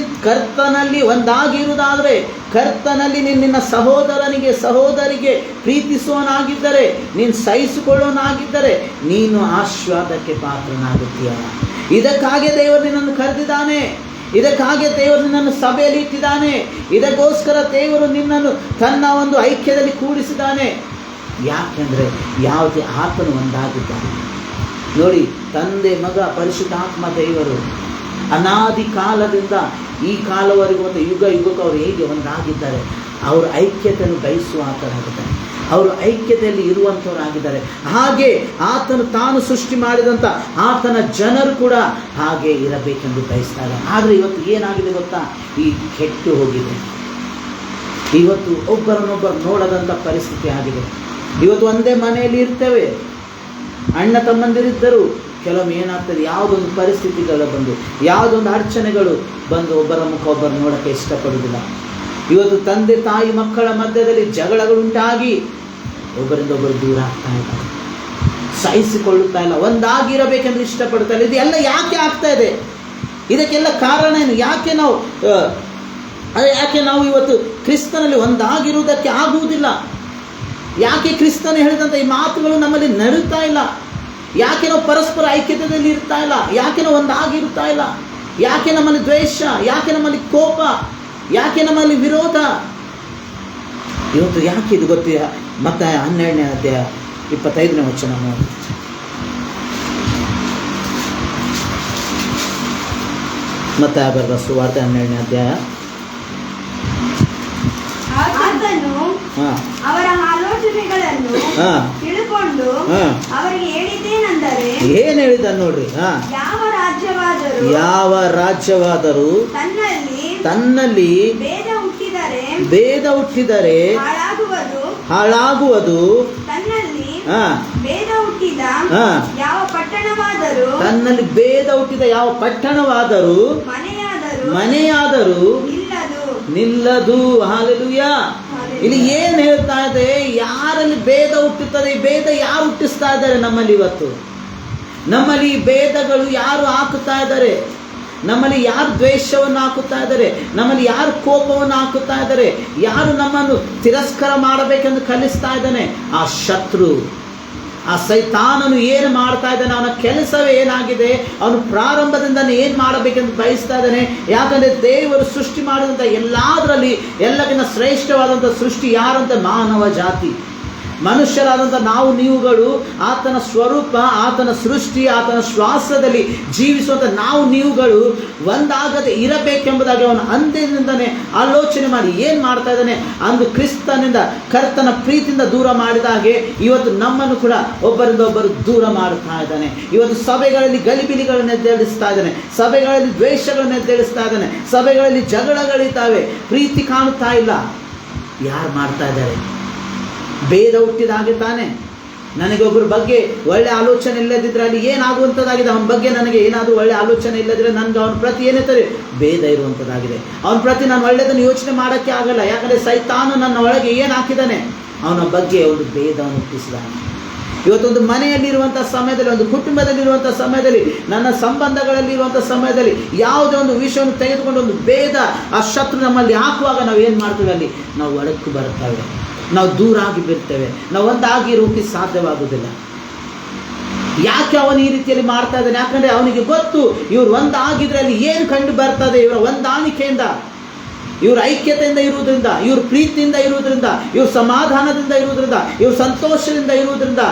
ಕರ್ತನಲ್ಲಿ ಒಂದಾಗಿರುವುದಾದರೆ, ಕರ್ತನಲ್ಲಿ ನಿನ್ನ ಸಹೋದರನಿಗೆ ಸಹೋದರಿಗೆ ಪ್ರೀತಿಸುವನಾಗಿದ್ದರೆ, ನೀನು ಸಹಿಸಿಕೊಳ್ಳೋನಾಗಿದ್ದರೆ, ನೀನು ಆಶೀರ್ವಾದಕ್ಕೆ ಪಾತ್ರನಾಗುತ್ತೀಯ. ಇದಕ್ಕಾಗಿ ದೇವರು ನಿನ್ನನ್ನು ಕರೆದಿದ್ದಾನೆ, ಇದಕ್ಕಾಗಿ ದೇವರು ನಿನ್ನನ್ನು ಸಭೆಯಲ್ಲಿ ಇಟ್ಟಿದ್ದಾನೆ, ಇದಕ್ಕೋಸ್ಕರ ದೇವರು ನಿನ್ನನ್ನು ತನ್ನ ಒಂದು ಐಕ್ಯದಲ್ಲಿ ಕೂಡಿಸಿದ್ದಾನೆ. ಯಾಕೆಂದರೆ ಯಾವುದೇ ಆತನು ಒಂದಾಗಿದ್ದಾನೆ. ನೋಡಿ, ತಂದೆ, ಮಗ, ಪರಿಶುದ್ಧಾತ್ಮ ದೇವರು ಅನಾದಿ ಕಾಲದಿಂದ ಈ ಕಾಲವರೆಗೂ ಒಂದು ಯುಗ ಯುಗಕ್ಕೆ ಅವರು ಹೇಗೆ ಒಂದಾಗಿದ್ದಾರೆ, ಅವರು ಐಕ್ಯತೆಯನ್ನು ಬಯಸುವ ಆತನಾಗಿದ್ದಾರೆ, ಅವರು ಐಕ್ಯತೆಯಲ್ಲಿ ಇರುವಂಥವರಾಗಿದ್ದಾರೆ. ಹಾಗೆ ಆತನು ತಾನು ಸೃಷ್ಟಿ ಮಾಡಿದಂಥ ಆತನ ಜನರು ಕೂಡ ಹಾಗೆ ಇರಬೇಕೆಂದು ಬಯಸ್ತಾರೆ. ಆದರೆ ಇವತ್ತು ಏನಾಗಿದೆ ಗೊತ್ತಾ? ಈ ಕೆಟ್ಟು ಹೋಗಿದೆ. ಇವತ್ತು ಒಬ್ಬರನ್ನೊಬ್ಬರು ನೋಡದಂಥ ಪರಿಸ್ಥಿತಿ ಆಗಿದೆ. ಇವತ್ತು ಒಂದೇ ಮನೆಯಲ್ಲಿ ಇರ್ತೇವೆ, ಅಣ್ಣ ತಮ್ಮಂದಿರಿದ್ದರು, ಕೆಲವೊಮ್ಮೆ ಏನಾಗ್ತದೆ, ಯಾವುದೊಂದು ಪರಿಸ್ಥಿತಿಗಳು ಬಂದು, ಯಾವುದೊಂದು ಅಡಚಣೆಗಳು ಬಂದು ಒಬ್ಬರ ಮುಖ ಒಬ್ಬರು ನೋಡೋಕ್ಕೆ ಇಷ್ಟಪಡುವುದಿಲ್ಲ. ಇವತ್ತು ತಂದೆ ತಾಯಿ ಮಕ್ಕಳ ಮಧ್ಯದಲ್ಲಿ ಜಗಳಗಳುಂಟಾಗಿ ಒಬ್ಬರಿಂದ ಒಬ್ಬರು ದೂರ ಆಗ್ತಾ ಇದ್ದಾರೆ, ಸಹಿಸಿಕೊಳ್ಳುತ್ತಾ ಇಲ್ಲ, ಒಂದಾಗಿರಬೇಕೆಂದು ಇಷ್ಟಪಡ್ತಾ ಇಲ್ಲ. ಇದೆಲ್ಲ ಯಾಕೆ ಆಗ್ತಾ ಇದೆ? ಇದಕ್ಕೆಲ್ಲ ಕಾರಣ ಏನು? ಯಾಕೆ ನಾವು ಇವತ್ತು ಕ್ರಿಸ್ತನಲ್ಲಿ ಒಂದಾಗಿರುವುದಕ್ಕೆ ಆಗುವುದಿಲ್ಲ? ಯಾಕೆ ಕ್ರಿಸ್ತನು ಹೇಳಿದಂಥ ಈ ಮಾತುಗಳು ನಮ್ಮಲ್ಲಿ ನಡೀತಾ ಇಲ್ಲ? ಯಾಕೆ ನಾವು ಪರಸ್ಪರ ಐಕ್ಯತೆಯಲ್ಲಿ ಇರ್ತಾ ಇಲ್ಲ? ಯಾಕೆ ನಾವು ಒಂದಾಗಿರ್ತಾ ಇಲ್ಲ? ಯಾಕೆ ನಮ್ಮಲ್ಲಿ ದ್ವೇಷ? ಯಾಕೆ ನಮ್ಮಲ್ಲಿ ಕೋಪ? ಯಾಕೆ ನಮ್ಮಲ್ಲಿ ವಿರೋಧ? ಇವತ್ತು ಯಾಕೆ ಇದು ಗೊತ್ತಿಲ್ಲ? ಮತ್ತೆ 12ನೇ ಅಧ್ಯಾಯ 25ನೇ ವಚನ ನೋಡಿ. ಮತ್ತೆ ಬರೆದ ಸುವಾರ್ತೆ 12ನೇ ಅಧ್ಯಾಯ. ಆತನು ಅವರ ಆಲೋಚನೆಗಳನ್ನು ತಿಳ್ಕೊಂಡು ಅವರಿಗೆ ಹೇಳಿದ್ದೇನೆಂದರೆ, ಏನ್ ಹೇಳಿದ ನೋಡ್ರಿ, ಯಾವ ರಾಜ್ಯವಾದರೂ ತನ್ನಲ್ಲಿ ಭೇದ ಹುಟ್ಟಿದರೆ ಹಾಳಾಗುವುದು. ತನ್ನಲ್ಲಿ ಭೇದ ಹುಟ್ಟಿದ ಯಾವ ಪಟ್ಟಣವಾದರೂ ಮನೆಯಾದರೂ ನಿಲ್ಲದು. ಹಾಲೆಲೂಯಾ. ಇಲ್ಲಿ ಏನ್ ಹೇಳ್ತಾ ಇದೆ? ಯಾರಲ್ಲಿ ಭೇದ ಹುಟ್ಟುತ್ತದೆ? ಈ ಭೇದ ಯಾರು ಹುಟ್ಟಿಸ್ತಾ ಇದ್ದಾರೆ ನಮ್ಮಲ್ಲಿ? ಇವತ್ತು ನಮ್ಮಲ್ಲಿ ಭೇದಗಳು ಯಾರು ಹಾಕುತ್ತಾ ಇದ್ದಾರೆ? ನಮ್ಮಲ್ಲಿ ಯಾರು ದ್ವೇಷವನ್ನು ಹಾಕುತ್ತಾ ಇದ್ದಾರೆ? ನಮ್ಮಲ್ಲಿ ಯಾರು ಕೋಪವನ್ನು ಹಾಕುತ್ತಾ ಇದ್ದಾರೆ? ಯಾರು ನಮ್ಮನ್ನು ತಿರಸ್ಕಾರ ಮಾಡಬೇಕೆಂದು ಕಲಿಸ್ತಾ ಇದ್ದಾನೆ? ಆ ಶತ್ರು, ಆ ಸೈತಾನನು ಏನು ಮಾಡ್ತಾ ಇದ್ದಾನೆ? ಅವನ ಕೆಲಸವೇ ಏನಾಗಿದೆ? ಅವನು ಪ್ರಾರಂಭದಿಂದ ಏನು ಮಾಡಬೇಕೆಂದು ಬಯಸ್ತಾ ಇದ್ದಾನೆ. ಯಾಕಂದರೆ ದೇವರು ಸೃಷ್ಟಿ ಮಾಡಿದಂಥ ಎಲ್ಲದರಲ್ಲಿ ಎಲ್ಲಕ್ಕಿಂತ ಶ್ರೇಷ್ಠವಾದಂಥ ಸೃಷ್ಟಿ ಯಾರಂತ? ಮಾನವ ಜಾತಿ, ಮನುಷ್ಯರಾದಂಥ ನಾವು ನೀವುಗಳು. ಆತನ ಸ್ವರೂಪ, ಆತನ ಸೃಷ್ಟಿ, ಆತನ ಶ್ವಾಸದಲ್ಲಿ ಜೀವಿಸುವಂಥ ನಾವು ನೀವುಗಳು ಒಂದಾಗದೆ ಇರಬೇಕೆಂಬುದಾಗಿ ಅವನು ಅಂದಿನಿಂದನೇ ಆಲೋಚನೆ ಮಾಡಿ ಏನು ಮಾಡ್ತಾ ಇದ್ದಾನೆ? ಅಂದು ಕ್ರಿಸ್ತನಿಂದ, ಕರ್ತನ ಪ್ರೀತಿಯಿಂದ ದೂರ ಮಾಡಿದ ಹಾಗೆ ಇವತ್ತು ನಮ್ಮನ್ನು ಕೂಡ ಒಬ್ಬರಿಂದ ಒಬ್ಬರು ದೂರ ಮಾಡುತ್ತಾ ಇದ್ದಾನೆ. ಇವತ್ತು ಸಭೆಗಳಲ್ಲಿ ಗಲಿಬಿಲಿಗಳನ್ನು ಎದ್ದೇಳಿಸ್ತಾ ಇದ್ದಾನೆ, ಸಭೆಗಳಲ್ಲಿ ದ್ವೇಷಗಳನ್ನು ಎದ್ದೇಳಿಸ್ತಾ ಇದ್ದಾನೆ, ಸಭೆಗಳಲ್ಲಿ ಜಗಳಗಳಿದ್ದಾವೆ, ಪ್ರೀತಿ ಕಾಣುತ್ತಾ ಇಲ್ಲ. ಯಾರು ಮಾಡ್ತಾ ಇದ್ದಾರೆ? ಭೇದ ಹುಟ್ಟಿದ ಹಾಗೆ ತಾನೆ. ನನಗೆ ಒಬ್ಬರ ಬಗ್ಗೆ ಒಳ್ಳೆ ಆಲೋಚನೆ ಇಲ್ಲದಿದ್ದರೆ ಅಲ್ಲಿ ಏನಾಗುವಂಥದ್ದಾಗಿದೆ? ಅವನ ಬಗ್ಗೆ ನನಗೆ ಏನಾದರೂ ಒಳ್ಳೆ ಆಲೋಚನೆ ಇಲ್ಲದಿದ್ದರೆ ನನಗೆ ಅವನ ಪ್ರತಿ ಏನಿರ್ತಾರೆ? ಭೇದ ಇರುವಂಥದ್ದಾಗಿದೆ. ಅವನ ಪ್ರತಿ ನಾನು ಒಳ್ಳೆಯದನ್ನು ಯೋಚನೆ ಮಾಡೋಕ್ಕೆ ಆಗಲ್ಲ. ಯಾಕಂದರೆ ಸೈತಾನು ನನ್ನ ಒಳಗೆ ಏನು ಹಾಕಿದ್ದಾನೆ? ಅವನ ಬಗ್ಗೆ ಒಂದು ಭೇದವನ್ನು ಹುಟ್ಟಿಸಿದಾನೆ. ಇವತ್ತೊಂದು ಮನೆಯಲ್ಲಿರುವಂಥ ಸಮಯದಲ್ಲಿ, ಒಂದು ಕುಟುಂಬದಲ್ಲಿರುವಂಥ ಸಮಯದಲ್ಲಿ, ನನ್ನ ಸಂಬಂಧಗಳಲ್ಲಿರುವಂಥ ಸಮಯದಲ್ಲಿ ಯಾವುದೇ ಒಂದು ವಿಷಯವನ್ನು ತೆಗೆದುಕೊಂಡು ಒಂದು ಭೇದ ಆ ಶತ್ರು ನಮ್ಮಲ್ಲಿ ಹಾಕುವಾಗ ನಾವು ಏನು ಮಾಡ್ತೀವಿ? ಅಲ್ಲಿ ನಾವು ಒಳಕ್ಕೆ ಬರ್ತೇವೆ, ನಾವು ದೂರ ಆಗಿ ಬಿಡ್ತೇವೆ, ನಾವು ಒಂದಾಗಿ ಇರೋಕ್ಕೆ ಸಾಧ್ಯವಾಗುವುದಿಲ್ಲ. ಯಾಕೆ ಅವನು ಈ ರೀತಿಯಲ್ಲಿ ಮಾಡ್ತಾ ಇದ್ದಾನೆ? ಯಾಕಂದರೆ ಅವನಿಗೆ ಗೊತ್ತು, ಇವರು ಒಂದಾಗಿದ್ರೆ ಅಲ್ಲಿ ಏನು ಕಂಡು ಬರ್ತದೆ? ಇವರ ಹೊಂದಾಣಿಕೆಯಿಂದ, ಇವರು ಐಕ್ಯತೆಯಿಂದ ಇರುವುದರಿಂದ, ಇವರು ಪ್ರೀತಿಯಿಂದ ಇರುವುದರಿಂದ, ಇವರು ಸಮಾಧಾನದಿಂದ ಇರುವುದರಿಂದ, ಇವರು ಸಂತೋಷದಿಂದ ಇರುವುದರಿಂದ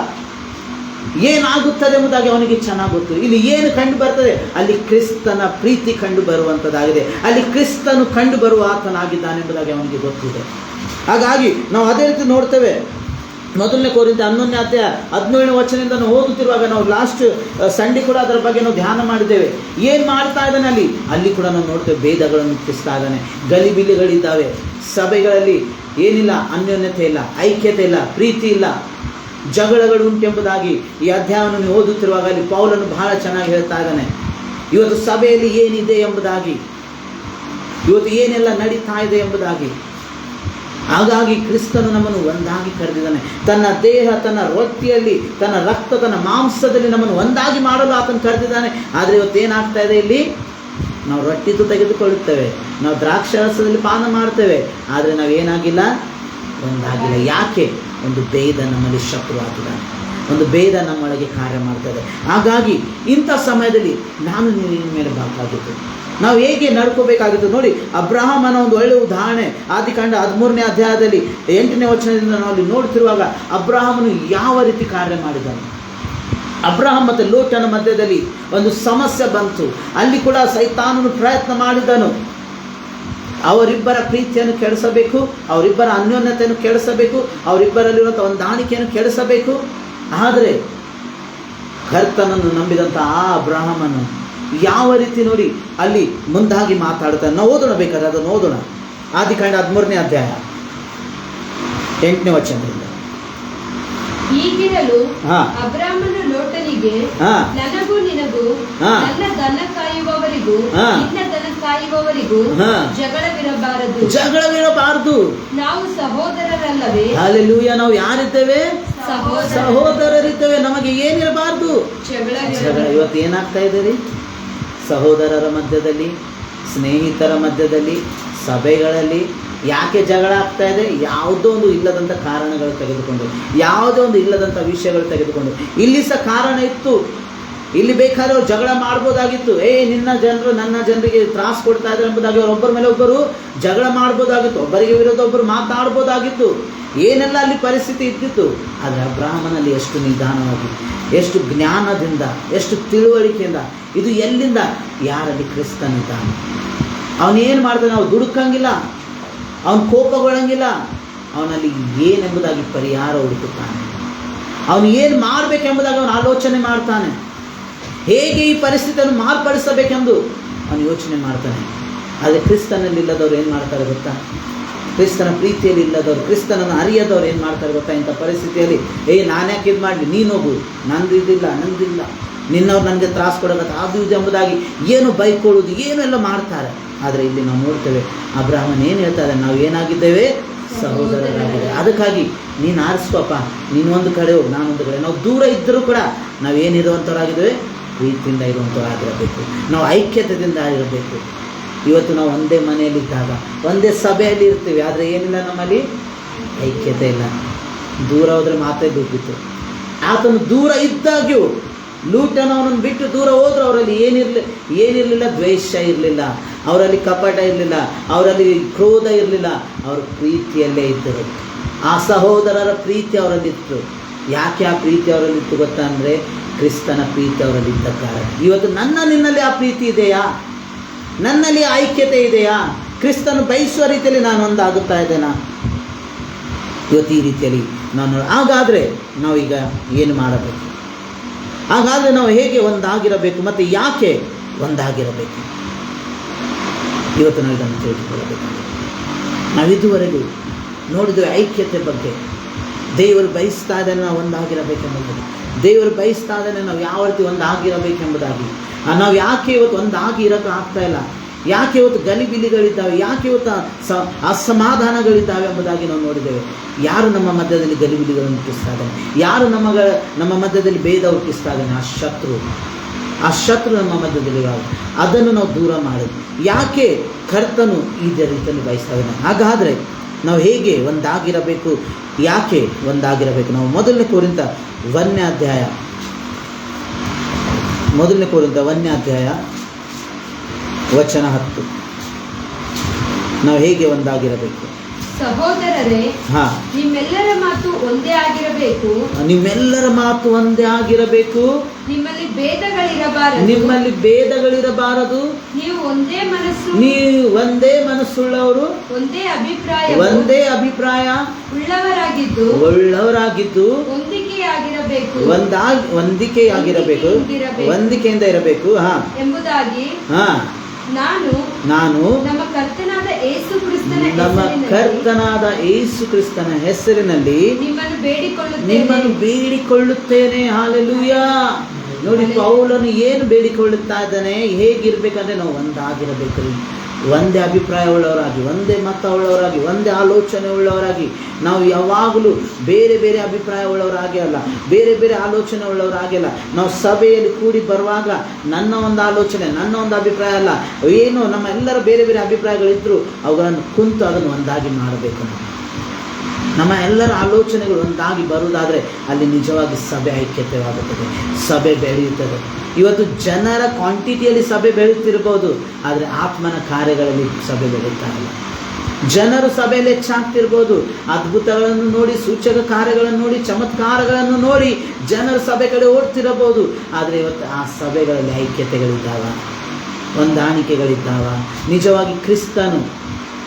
ಏನಾಗುತ್ತದೆ ಎಂಬುದಾಗಿ ಅವನಿಗೆ ಚೆನ್ನಾಗಿ ಗೊತ್ತು. ಇಲ್ಲಿ ಏನು ಕಂಡು ಬರ್ತದೆ? ಅಲ್ಲಿ ಕ್ರಿಸ್ತನ ಪ್ರೀತಿ ಕಂಡು ಬರುವಂಥದ್ದಾಗಿದೆ. ಅಲ್ಲಿ ಕ್ರಿಸ್ತನು ಕಂಡು ಬರುವ ಆತನಾಗಿದ್ದಾನೆ ಎಂಬುದಾಗಿ ಅವನಿಗೆ ಗೊತ್ತಿದೆ. ಹಾಗಾಗಿ ನಾವು ಅದೇ ರೀತಿ ನೋಡ್ತೇವೆ. 1 ಕೊರಿಂಥ 11ನೇ ಅಧ್ಯಾಯ 17ನೇ ವಚನದಿಂದ ನಾವು ಓದುತ್ತಿರುವಾಗ ನಾವು ಲಾಸ್ಟ್ ಸಂಡೆ ಕೂಡ ಅದರ ಬಗ್ಗೆ ನಾವು ಧ್ಯಾನ ಮಾಡಿದ್ದೇವೆ. ಏನು ಮಾಡ್ತಾ ಇದ್ದಾನೆ ಅಲ್ಲಿ ಕೂಡ ನಾವು ನೋಡ್ತೇವೆ, ಭೇದಗಳನ್ನು ಹುಟ್ಟಿಸ್ತಾ ಇದ್ದಾನೆ, ಗಲಿಬಿಲಿಗಳಿದ್ದಾವೆ, ಸಭೆಗಳಲ್ಲಿ ಏನಿಲ್ಲ, ಅನ್ಯೋನ್ಯತೆ ಇಲ್ಲ, ಐಕ್ಯತೆ ಇಲ್ಲ, ಪ್ರೀತಿ ಇಲ್ಲ, ಜಗಳಗಳು ಉಂಟೆಂಬುದಾಗಿ ಈ ಅಧ್ಯಾಯವನ್ನು ನೀವು ಓದುತ್ತಿರುವಾಗ ಅಲ್ಲಿ ಪೌಲನು ಬಹಳ ಚೆನ್ನಾಗಿ ಹೇಳ್ತಾ ಇದ್ದಾನೆ. ಇವತ್ತು ಸಭೆಯಲ್ಲಿ ಏನಿದೆ ಎಂಬುದಾಗಿ, ಇವತ್ತು ಏನೆಲ್ಲ ನಡೀತಾ ಇದೆ ಎಂಬುದಾಗಿ. ಹಾಗಾಗಿ ಕ್ರಿಸ್ತನು ನಮ್ಮನ್ನು ಒಂದಾಗಿ ಕರೆದಿದ್ದಾನೆ. ತನ್ನ ದೇಹ, ತನ್ನ ರೊಟ್ಟಿಯಲ್ಲಿ, ತನ್ನ ರಕ್ತ, ತನ್ನ ಮಾಂಸದಲ್ಲಿ ನಮ್ಮನ್ನು ಒಂದಾಗಿ ಮಾಡಲು ಆತನು ಕರೆದಿದ್ದಾನೆ. ಆದರೆ ಇವತ್ತೇನಾಗ್ತಾ ಇದೆ? ಇಲ್ಲಿ ನಾವು ರೊಟ್ಟಿದು ತೆಗೆದುಕೊಳ್ಳುತ್ತೇವೆ, ನಾವು ದ್ರಾಕ್ಷಾರಸದಲ್ಲಿ ಪಾನ ಮಾಡ್ತೇವೆ, ಆದರೆ ನಾವೇನಾಗಿಲ್ಲ, ಒಂದಾಗಿಲ್ಲ. ಯಾಕೆ? ಒಂದು ಭೇದ ನಮ್ಮಲ್ಲಿ ಶತ್ರು ಆಗಿದ್ದಾನೆ. ಒಂದು ಭೇದ ನಮ್ಮೊಳಗೆ ಕಾರ್ಯ ಮಾಡ್ತದೆ. ಹಾಗಾಗಿ ಇಂಥ ಸಮಯದಲ್ಲಿ ನಾನು ನಿನ್ನ ಮೇಲೆ ಬೇಕಾಗಿತ್ತು, ನಾವು ಹೇಗೆ ನಡ್ಕೋಬೇಕಾಗಿತ್ತು ನೋಡಿ. ಅಬ್ರಹಾಮನ ಒಂದು ಒಳ್ಳೆಯ ಉದಾಹರಣೆ ಆದಿಕಾಂಡ 13ನೇ ಅಧ್ಯಾಯದಲ್ಲಿ 8ನೇ ವಚನದಿಂದ ನಾವು ಅಲ್ಲಿ ನೋಡ್ತಿರುವಾಗ ಅಬ್ರಹಾಮನು ಯಾವ ರೀತಿ ಕಾರ್ಯ ಮಾಡಿದನು. ಅಬ್ರಹಾಮ್ ಮತ್ತು ಲೋಟನ ಮಧ್ಯದಲ್ಲಿ ಒಂದು ಸಮಸ್ಯೆ ಬಂತು. ಅಲ್ಲಿ ಕೂಡ ಸೈತಾನನು ಪ್ರಯತ್ನ ಮಾಡಿದನು. ಅವರಿಬ್ಬರ ಪ್ರೀತಿಯನ್ನು ಕೆಡಿಸಬೇಕು, ಅವರಿಬ್ಬರ ಅನ್ಯೋನ್ಯತೆಯನ್ನು ಕೆಡಿಸಬೇಕು, ಅವರಿಬ್ಬರಲ್ಲಿರುವಂಥ ಹೊಂದಾಣಿಕೆಯನ್ನು ಕೆಡಿಸಬೇಕು. ಆದರೆ ಕರ್ತನನ್ನು ನಂಬಿದಂಥ ಆ ಅಬ್ರಹಾಮನು ಯಾವ ರೀತಿ ನೋಡಿ ಅಲ್ಲಿ ಮುಂದಾಗಿ ಮಾತಾಡ್ತಾನೆ. ನಾವು ಓದೋಣ, ಬೇಕಾದ್ರೆ ಅದನ್ನು ಓದೋಣ. ಆದಿಕಾಂಡ 13ನೇ ಅಧ್ಯಾಯ 8ನೇ ವಚನದಿಂದ. ಹೀಗಿರಲು ಅಬ್ರಾಮನು ಲೋಟನಿಗೆ, ನನಗೂ ನಿನಗೂ ನನ್ನ ದನ ಕಾಯುವವರಿಗೂ ನಿನ್ನ ದನ ಕಾಯುವವರಿಗೂ ಜಗಳವಿರಬಾರದು, ನಾವು ಸಹೋದರರಲ್ಲವೇ. ಹಲ್ಲೆಲೂಯಾ. ನಾವು ಯಾರಿದ್ದೇವೆ? ಸಹೋದರರಿದ್ದೇವೆ. ನಮಗೆ ಏನಿರಬಾರ್ದು? ಜಗಳ. ಇವತ್ತು ಏನಾಗ್ತಾ ಇದೆ ರೀ? ಸಹೋದರರ ಮಧ್ಯದಲ್ಲಿ, ಸ್ನೇಹಿತರ ಮಧ್ಯದಲ್ಲಿ, ಸಭೆಗಳಲ್ಲಿ ಯಾಕೆ ಜಗಳ ಆಗ್ತಾ ಇದೆ? ಯಾವುದೋ ಒಂದು ಇಲ್ಲದಂಥ ಕಾರಣಗಳು ತೆಗೆದುಕೊಂಡು, ಯಾವುದೋ ಒಂದು ಇಲ್ಲದಂಥ ವಿಷಯಗಳು ತೆಗೆದುಕೊಂಡು. ಇಲ್ಲಿ ಸಹ ಕಾರಣ ಇತ್ತು, ಇಲ್ಲಿ ಬೇಕಾದ್ರೆ ಅವ್ರು ಜಗಳ ಮಾಡ್ಬೋದಾಗಿತ್ತು. ನಿನ್ನ ಜನರು ನನ್ನ ಜನರಿಗೆ ತ್ರಾಸು ಕೊಡ್ತಾ ಇದ್ದಾರೆ ಎಂಬುದಾಗಿ ಅವರೊಬ್ಬರ ಮೇಲೆ ಒಬ್ಬರು ಜಗಳ ಮಾಡ್ಬೋದಾಗಿತ್ತು, ಒಬ್ಬರಿಗೆ ವಿರುದ್ಧ ಒಬ್ಬರು ಮಾತಾಡ್ಬೋದಾಗಿತ್ತು. ಏನೆಲ್ಲ ಅಲ್ಲಿ ಪರಿಸ್ಥಿತಿ ಇದ್ದಿತ್ತು. ಆದರೆ ಅಬ್ರಹಾಮನಲ್ಲಿ ಎಷ್ಟು ನಿಧಾನವಾಗಿ, ಎಷ್ಟು ಜ್ಞಾನದಿಂದ, ಎಷ್ಟು ತಿಳುವಳಿಕೆಯಿಂದ, ಇದು ಎಲ್ಲಿಂದ? ಯಾರಲ್ಲಿ ಕ್ರಿಸ್ತನಿದ್ದಾನೆ. ಅವನೇನು ಮಾಡ್ತಾನೆ? ನಾವು ದುಡುಕಂಗಿಲ್ಲ, ಅವನು ಕೋಪಗೊಳ್ಳಂಗಿಲ್ಲ. ಅವನಲ್ಲಿ ಏನೆಂಬುದಾಗಿ ಪರಿಹಾರ ಹುಡುಕುತ್ತಾನೆ. ಅವನು ಏನು ಮಾಡಬೇಕೆಂಬುದಾಗಿ ಅವನು ಆಲೋಚನೆ ಮಾಡ್ತಾನೆ. ಹೇಗೆ ಈ ಪರಿಸ್ಥಿತಿಯನ್ನು ಮಾರ್ಪಡಿಸಬೇಕೆಂದು ಅವನು ಯೋಚನೆ ಮಾಡ್ತಾನೆ. ಆದರೆ ಕ್ರಿಸ್ತನಲ್ಲಿ ಇಲ್ಲದವ್ರು ಏನು ಮಾಡ್ತಾರೆ ಗೊತ್ತಾ? ಕ್ರಿಸ್ತನ ಪ್ರೀತಿಯಲ್ಲಿ ಇಲ್ಲದವ್ರು, ಕ್ರಿಸ್ತನನ್ನು ಅರಿಯದವ್ರು ಏನು ಮಾಡ್ತಾರೆ ಗೊತ್ತಾ? ಇಂಥ ಪರಿಸ್ಥಿತಿಯಲ್ಲಿ ನಾನು ಯಾಕೆ ಇದು ಮಾಡಲಿ, ನೀನು ಹೋಗು, ನಂದಿಲ್ಲ, ನಿನ್ನವ್ರು ನನಗೆ ತ್ರಾಸು ಕೊಡೋಕೆ ಅದು ಇದು ಎಂಬುದಾಗಿ ಏನು ಬೈಕೊಳ್ಳೋದು, ಏನೆಲ್ಲ ಮಾಡ್ತಾರೆ. ಆದರೆ ಇಲ್ಲಿ ನಾವು ನೋಡ್ತೇವೆ ಅಬ್ರಹಾಮನ್ ಏನು ಹೇಳ್ತಾರೆ? ನಾವು ಏನಾಗಿದ್ದೇವೆ? ಸಹೋದರರಾಗಿದ್ದೇವೆ. ಅದಕ್ಕಾಗಿ ನೀನು ಆರಿಸ್ಕೊಪ್ಪ, ನೀನು ಒಂದು ಕಡೆ ಹೋಗಿ, ನಾನೊಂದು ಕಡೆ. ನಾವು ದೂರ ಇದ್ದರೂ ಕೂಡ ನಾವೇನಿರುವಂಥವರಾಗಿದ್ದೇವೆ? ಪ್ರೀತಿಯಿಂದ ಇರುವಂಥವರಾಗಿರಬೇಕು. ನಾವು ಐಕ್ಯತೆಯಿಂದ ಇರಬೇಕು. ಇವತ್ತು ನಾವು ಒಂದೇ ಮನೆಯಲ್ಲಿದ್ದಾಗ, ಒಂದೇ ಸಭೆಯಲ್ಲಿ ಇರ್ತೀವಿ, ಆದರೆ ಏನಿಲ್ಲ, ನಮ್ಮಲ್ಲಿ ಐಕ್ಯತೆ ಇಲ್ಲ. ದೂರ ಹೋದರೆ ಮಾತೇ ಬಿಟ್ಟಿತ್ತು. ಆತನು ದೂರ ಇದ್ದಾಗ್ಯೂ ಲೂಟನವನನ್ನು ಬಿಟ್ಟು ದೂರ ಹೋದ್ರು ಅವರಲ್ಲಿ ಏನಿರಲಿಲ್ಲ? ದ್ವೇಷ ಇರಲಿಲ್ಲ, ಅವರಲ್ಲಿ ಕಪಟ ಇರಲಿಲ್ಲ, ಅವರಲ್ಲಿ ಕ್ರೋಧ ಇರಲಿಲ್ಲ. ಅವರು ಪ್ರೀತಿಯಲ್ಲೇ ಇದ್ದರು. ಆ ಸಹೋದರರ ಪ್ರೀತಿ ಅವರಲ್ಲಿತ್ತು. ಯಾಕೆ ಆ ಪ್ರೀತಿ ಅವರಲ್ಲಿತ್ತು ಗೊತ್ತಾ? ಅಂದರೆ ಕ್ರಿಸ್ತನ ಪ್ರೀತಿ ಅವರಲ್ಲಿದ್ದ ಕಾರಣ. ಇವತ್ತು ನಿನ್ನಲ್ಲಿ ಆ ಪ್ರೀತಿ ಇದೆಯಾ? ನನ್ನಲ್ಲಿ ಐಕ್ಯತೆ ಇದೆಯಾ? ಕ್ರಿಸ್ತನು ಬಯಸುವ ರೀತಿಯಲ್ಲಿ ನಾನು ಒಂದಾಗುತ್ತಾ ಇದ್ದೇನಾ? ಇವತ್ತು ಈ ರೀತಿಯಲ್ಲಿ ನಾನು, ಹಾಗಾದರೆ ನಾವೀಗ ಏನು ಮಾಡಬೇಕು? ಹಾಗಾದರೆ ನಾವು ಹೇಗೆ ಒಂದಾಗಿರಬೇಕು ಮತ್ತು ಯಾಕೆ ಒಂದಾಗಿರಬೇಕು? ಇವತ್ತು ನಾವು ಇದನ್ನು ತಿಳಿದುಕೊಳ್ಳಬೇಕು. ನಾವಿದುವರೆಗೂ ನೋಡಿದ್ವಿ ಐಕ್ಯತೆ ಬಗ್ಗೆ. ದೇವರು ಬಯಸ್ತಾ ಇದ್ದಾನೆ ನಾವು ಒಂದಾಗಿರಬೇಕೆಂಬುದಾಗಿ. ದೇವರು ಬಯಸ್ತಾ ಇದ್ದಾನೆ ನಾವು ಯಾವ ರೀತಿ ಒಂದಾಗಿರಬೇಕೆಂಬುದಾಗಿ. ನಾವು ಯಾಕೆ ಇವತ್ತು ಒಂದಾಗಿ ಇರೋಕ್ಕೆ ಆಗ್ತಾ ಇಲ್ಲ? ಯಾಕೆ ಇವತ್ತು ಗಲಿಬಿಲಿಗಳಿದ್ದಾವೆ? ಯಾಕೆ ಇವತ್ತು ಅಸಮಾಧಾನಗಳಿದ್ದಾವೆ ಎಂಬುದಾಗಿ ನಾವು ನೋಡಿದ್ದೇವೆ. ಯಾರು ನಮ್ಮ ಮಧ್ಯದಲ್ಲಿ ಗಲಿಬಿಲಿಗಳನ್ನು ಹುಟ್ಟಿಸ್ತಾ ಇದ್ದಾನೆ? ಯಾರು ನಮ್ಮ ಮಧ್ಯದಲ್ಲಿ ಭೇದ ಹುಟ್ಟಿಸ್ತಾ ಇದ್ದಾನೆ? ಆ ಶತ್ರು ನಮ್ಮ ಮಧ್ಯದಲ್ಲಿ ಅದನ್ನು ನಾವು ದೂರ ಮಾಡೋದು. ಯಾಕೆ ಕರ್ತನು ಇದೇ ರೀತಿಯಲ್ಲಿ ಬಯಸ್ತಾ ಇದ್ದಾನೆ? ಹಾಗಾದರೆ ನಾವು ಹೇಗೆ ಒಂದಾಗಿರಬೇಕು? ಯಾಕೆ ಒಂದಾಗಿರಬೇಕು? ನಾವು ಮೊದಲನೇ ಕೊರಿಂಥ 1ನೇ ಅಧ್ಯಾಯ ವಚನ 10. ನಾವು ಹೇಗೆ ಒಂದಾಗಿರಬೇಕು? ಸಹೋದರರೇ, ನಿಮ್ಮೆಲ್ಲರ ಮಾತು ಒಂದೇ ಆಗಿರಬೇಕು. ನಿಮ್ಮಲ್ಲಿ ಭೇದಗಳಿರಬಾರದು. ನೀವು ಒಂದೇ ಮನಸ್ಸುಳ್ಳವರು, ಒಂದೇ ಅಭಿಪ್ರಾಯ ಉಳ್ಳವರಾಗಿದ್ದು ಹೊಂದಿಕೆಯಿಂದ ಇರಬೇಕು ಎಂಬುದಾಗಿ ನಾನು ನಮ್ಮ ಕರ್ತನಾದ ಯೇಸು ಕ್ರಿಸ್ತನ ಹೆಸರಿನಲ್ಲಿ ನಿಮ್ಮನ್ನು ಬೇಡಿಕೊಳ್ಳುತ್ತೇನೆ. ಹಲ್ಲೆಲೂಯಾ. ನೋಡಿ, ಪೌಲನು ಏನು ಬೇಡಿಕೊಳ್ಳುತ್ತಾ ಇದ್ದಾನೆ? ಹೇಗಿರ್ಬೇಕಂದ್ರೆ ನಾವು ಒಂದಾಗಿರಬೇಕು. ಒಂದೇ ಅಭಿಪ್ರಾಯ ಉಳ್ಳವರಾಗಿ, ಒಂದೇ ಮತ ಉಳ್ಳವರಾಗಿ, ಒಂದೇ ಆಲೋಚನೆ ಉಳ್ಳವರಾಗಿ. ನಾವು ಯಾವಾಗಲೂ ಬೇರೆ ಬೇರೆ ಅಭಿಪ್ರಾಯ ಉಳ್ಳವರಾಗಿ ಅಲ್ಲ, ಬೇರೆ ಬೇರೆ ಆಲೋಚನೆ ಉಳ್ಳವರಾಗಿ ಅಲ್ಲ. ನಾವು ಸಭೆಯಲ್ಲಿ ಕೂಡಿ ಬರುವಾಗ ನನ್ನ ಒಂದು ಆಲೋಚನೆ, ನನ್ನ ಒಂದು ಅಭಿಪ್ರಾಯ ಅಲ್ಲ, ಏನು ನಮ್ಮ ಎಲ್ಲರ ಬೇರೆ ಬೇರೆ ಅಭಿಪ್ರಾಯಗಳಿದ್ದರೂ ಅವುಗಳನ್ನು ಕುಂತು ಅದನ್ನು ಒಂದಾಗಿ ಮಾಡಬೇಕು. ನಮ್ಮ ಎಲ್ಲರ ಆಲೋಚನೆಗಳು ಒಂದಾಗಿ ಬರುವುದಾದರೆ ಅಲ್ಲಿ ನಿಜವಾಗಿ ಸಭೆ ಐಕ್ಯತೆಯಾಗುತ್ತದೆ, ಸಭೆ ಬೆಳೆಯುತ್ತದೆ. ಇವತ್ತು ಜನರ ಕ್ವಾಂಟಿಟಿಯಲ್ಲಿ ಸಭೆ ಬೆಳೆಯುತ್ತಿರ್ಬೋದು, ಆದರೆ ಆತ್ಮನ ಕಾರ್ಯಗಳಲ್ಲಿ ಸಭೆ ಬೆಳೆಯುತ್ತಾ ಇಲ್ಲ. ಜನರು ಸಭೆಯಲ್ಲಿ ಹೆಚ್ಚಾಗ್ತಿರ್ಬೋದು, ಅದ್ಭುತಗಳನ್ನು ನೋಡಿ, ಸೂಚಕ ಕಾರ್ಯಗಳನ್ನು ನೋಡಿ, ಚಮತ್ಕಾರಗಳನ್ನು ನೋಡಿ ಜನರು ಸಭೆ ಕಡೆ ಓಡ್ತಿರಬಹುದು. ಆದರೆ ಇವತ್ತು ಆ ಸಭೆಗಳಲ್ಲಿ ಐಕ್ಯತೆಗಳಿದ್ದಾವ, ಹೊಂದಾಣಿಕೆಗಳಿದ್ದಾವ? ನಿಜವಾಗಿ ಕ್ರಿಸ್ತನು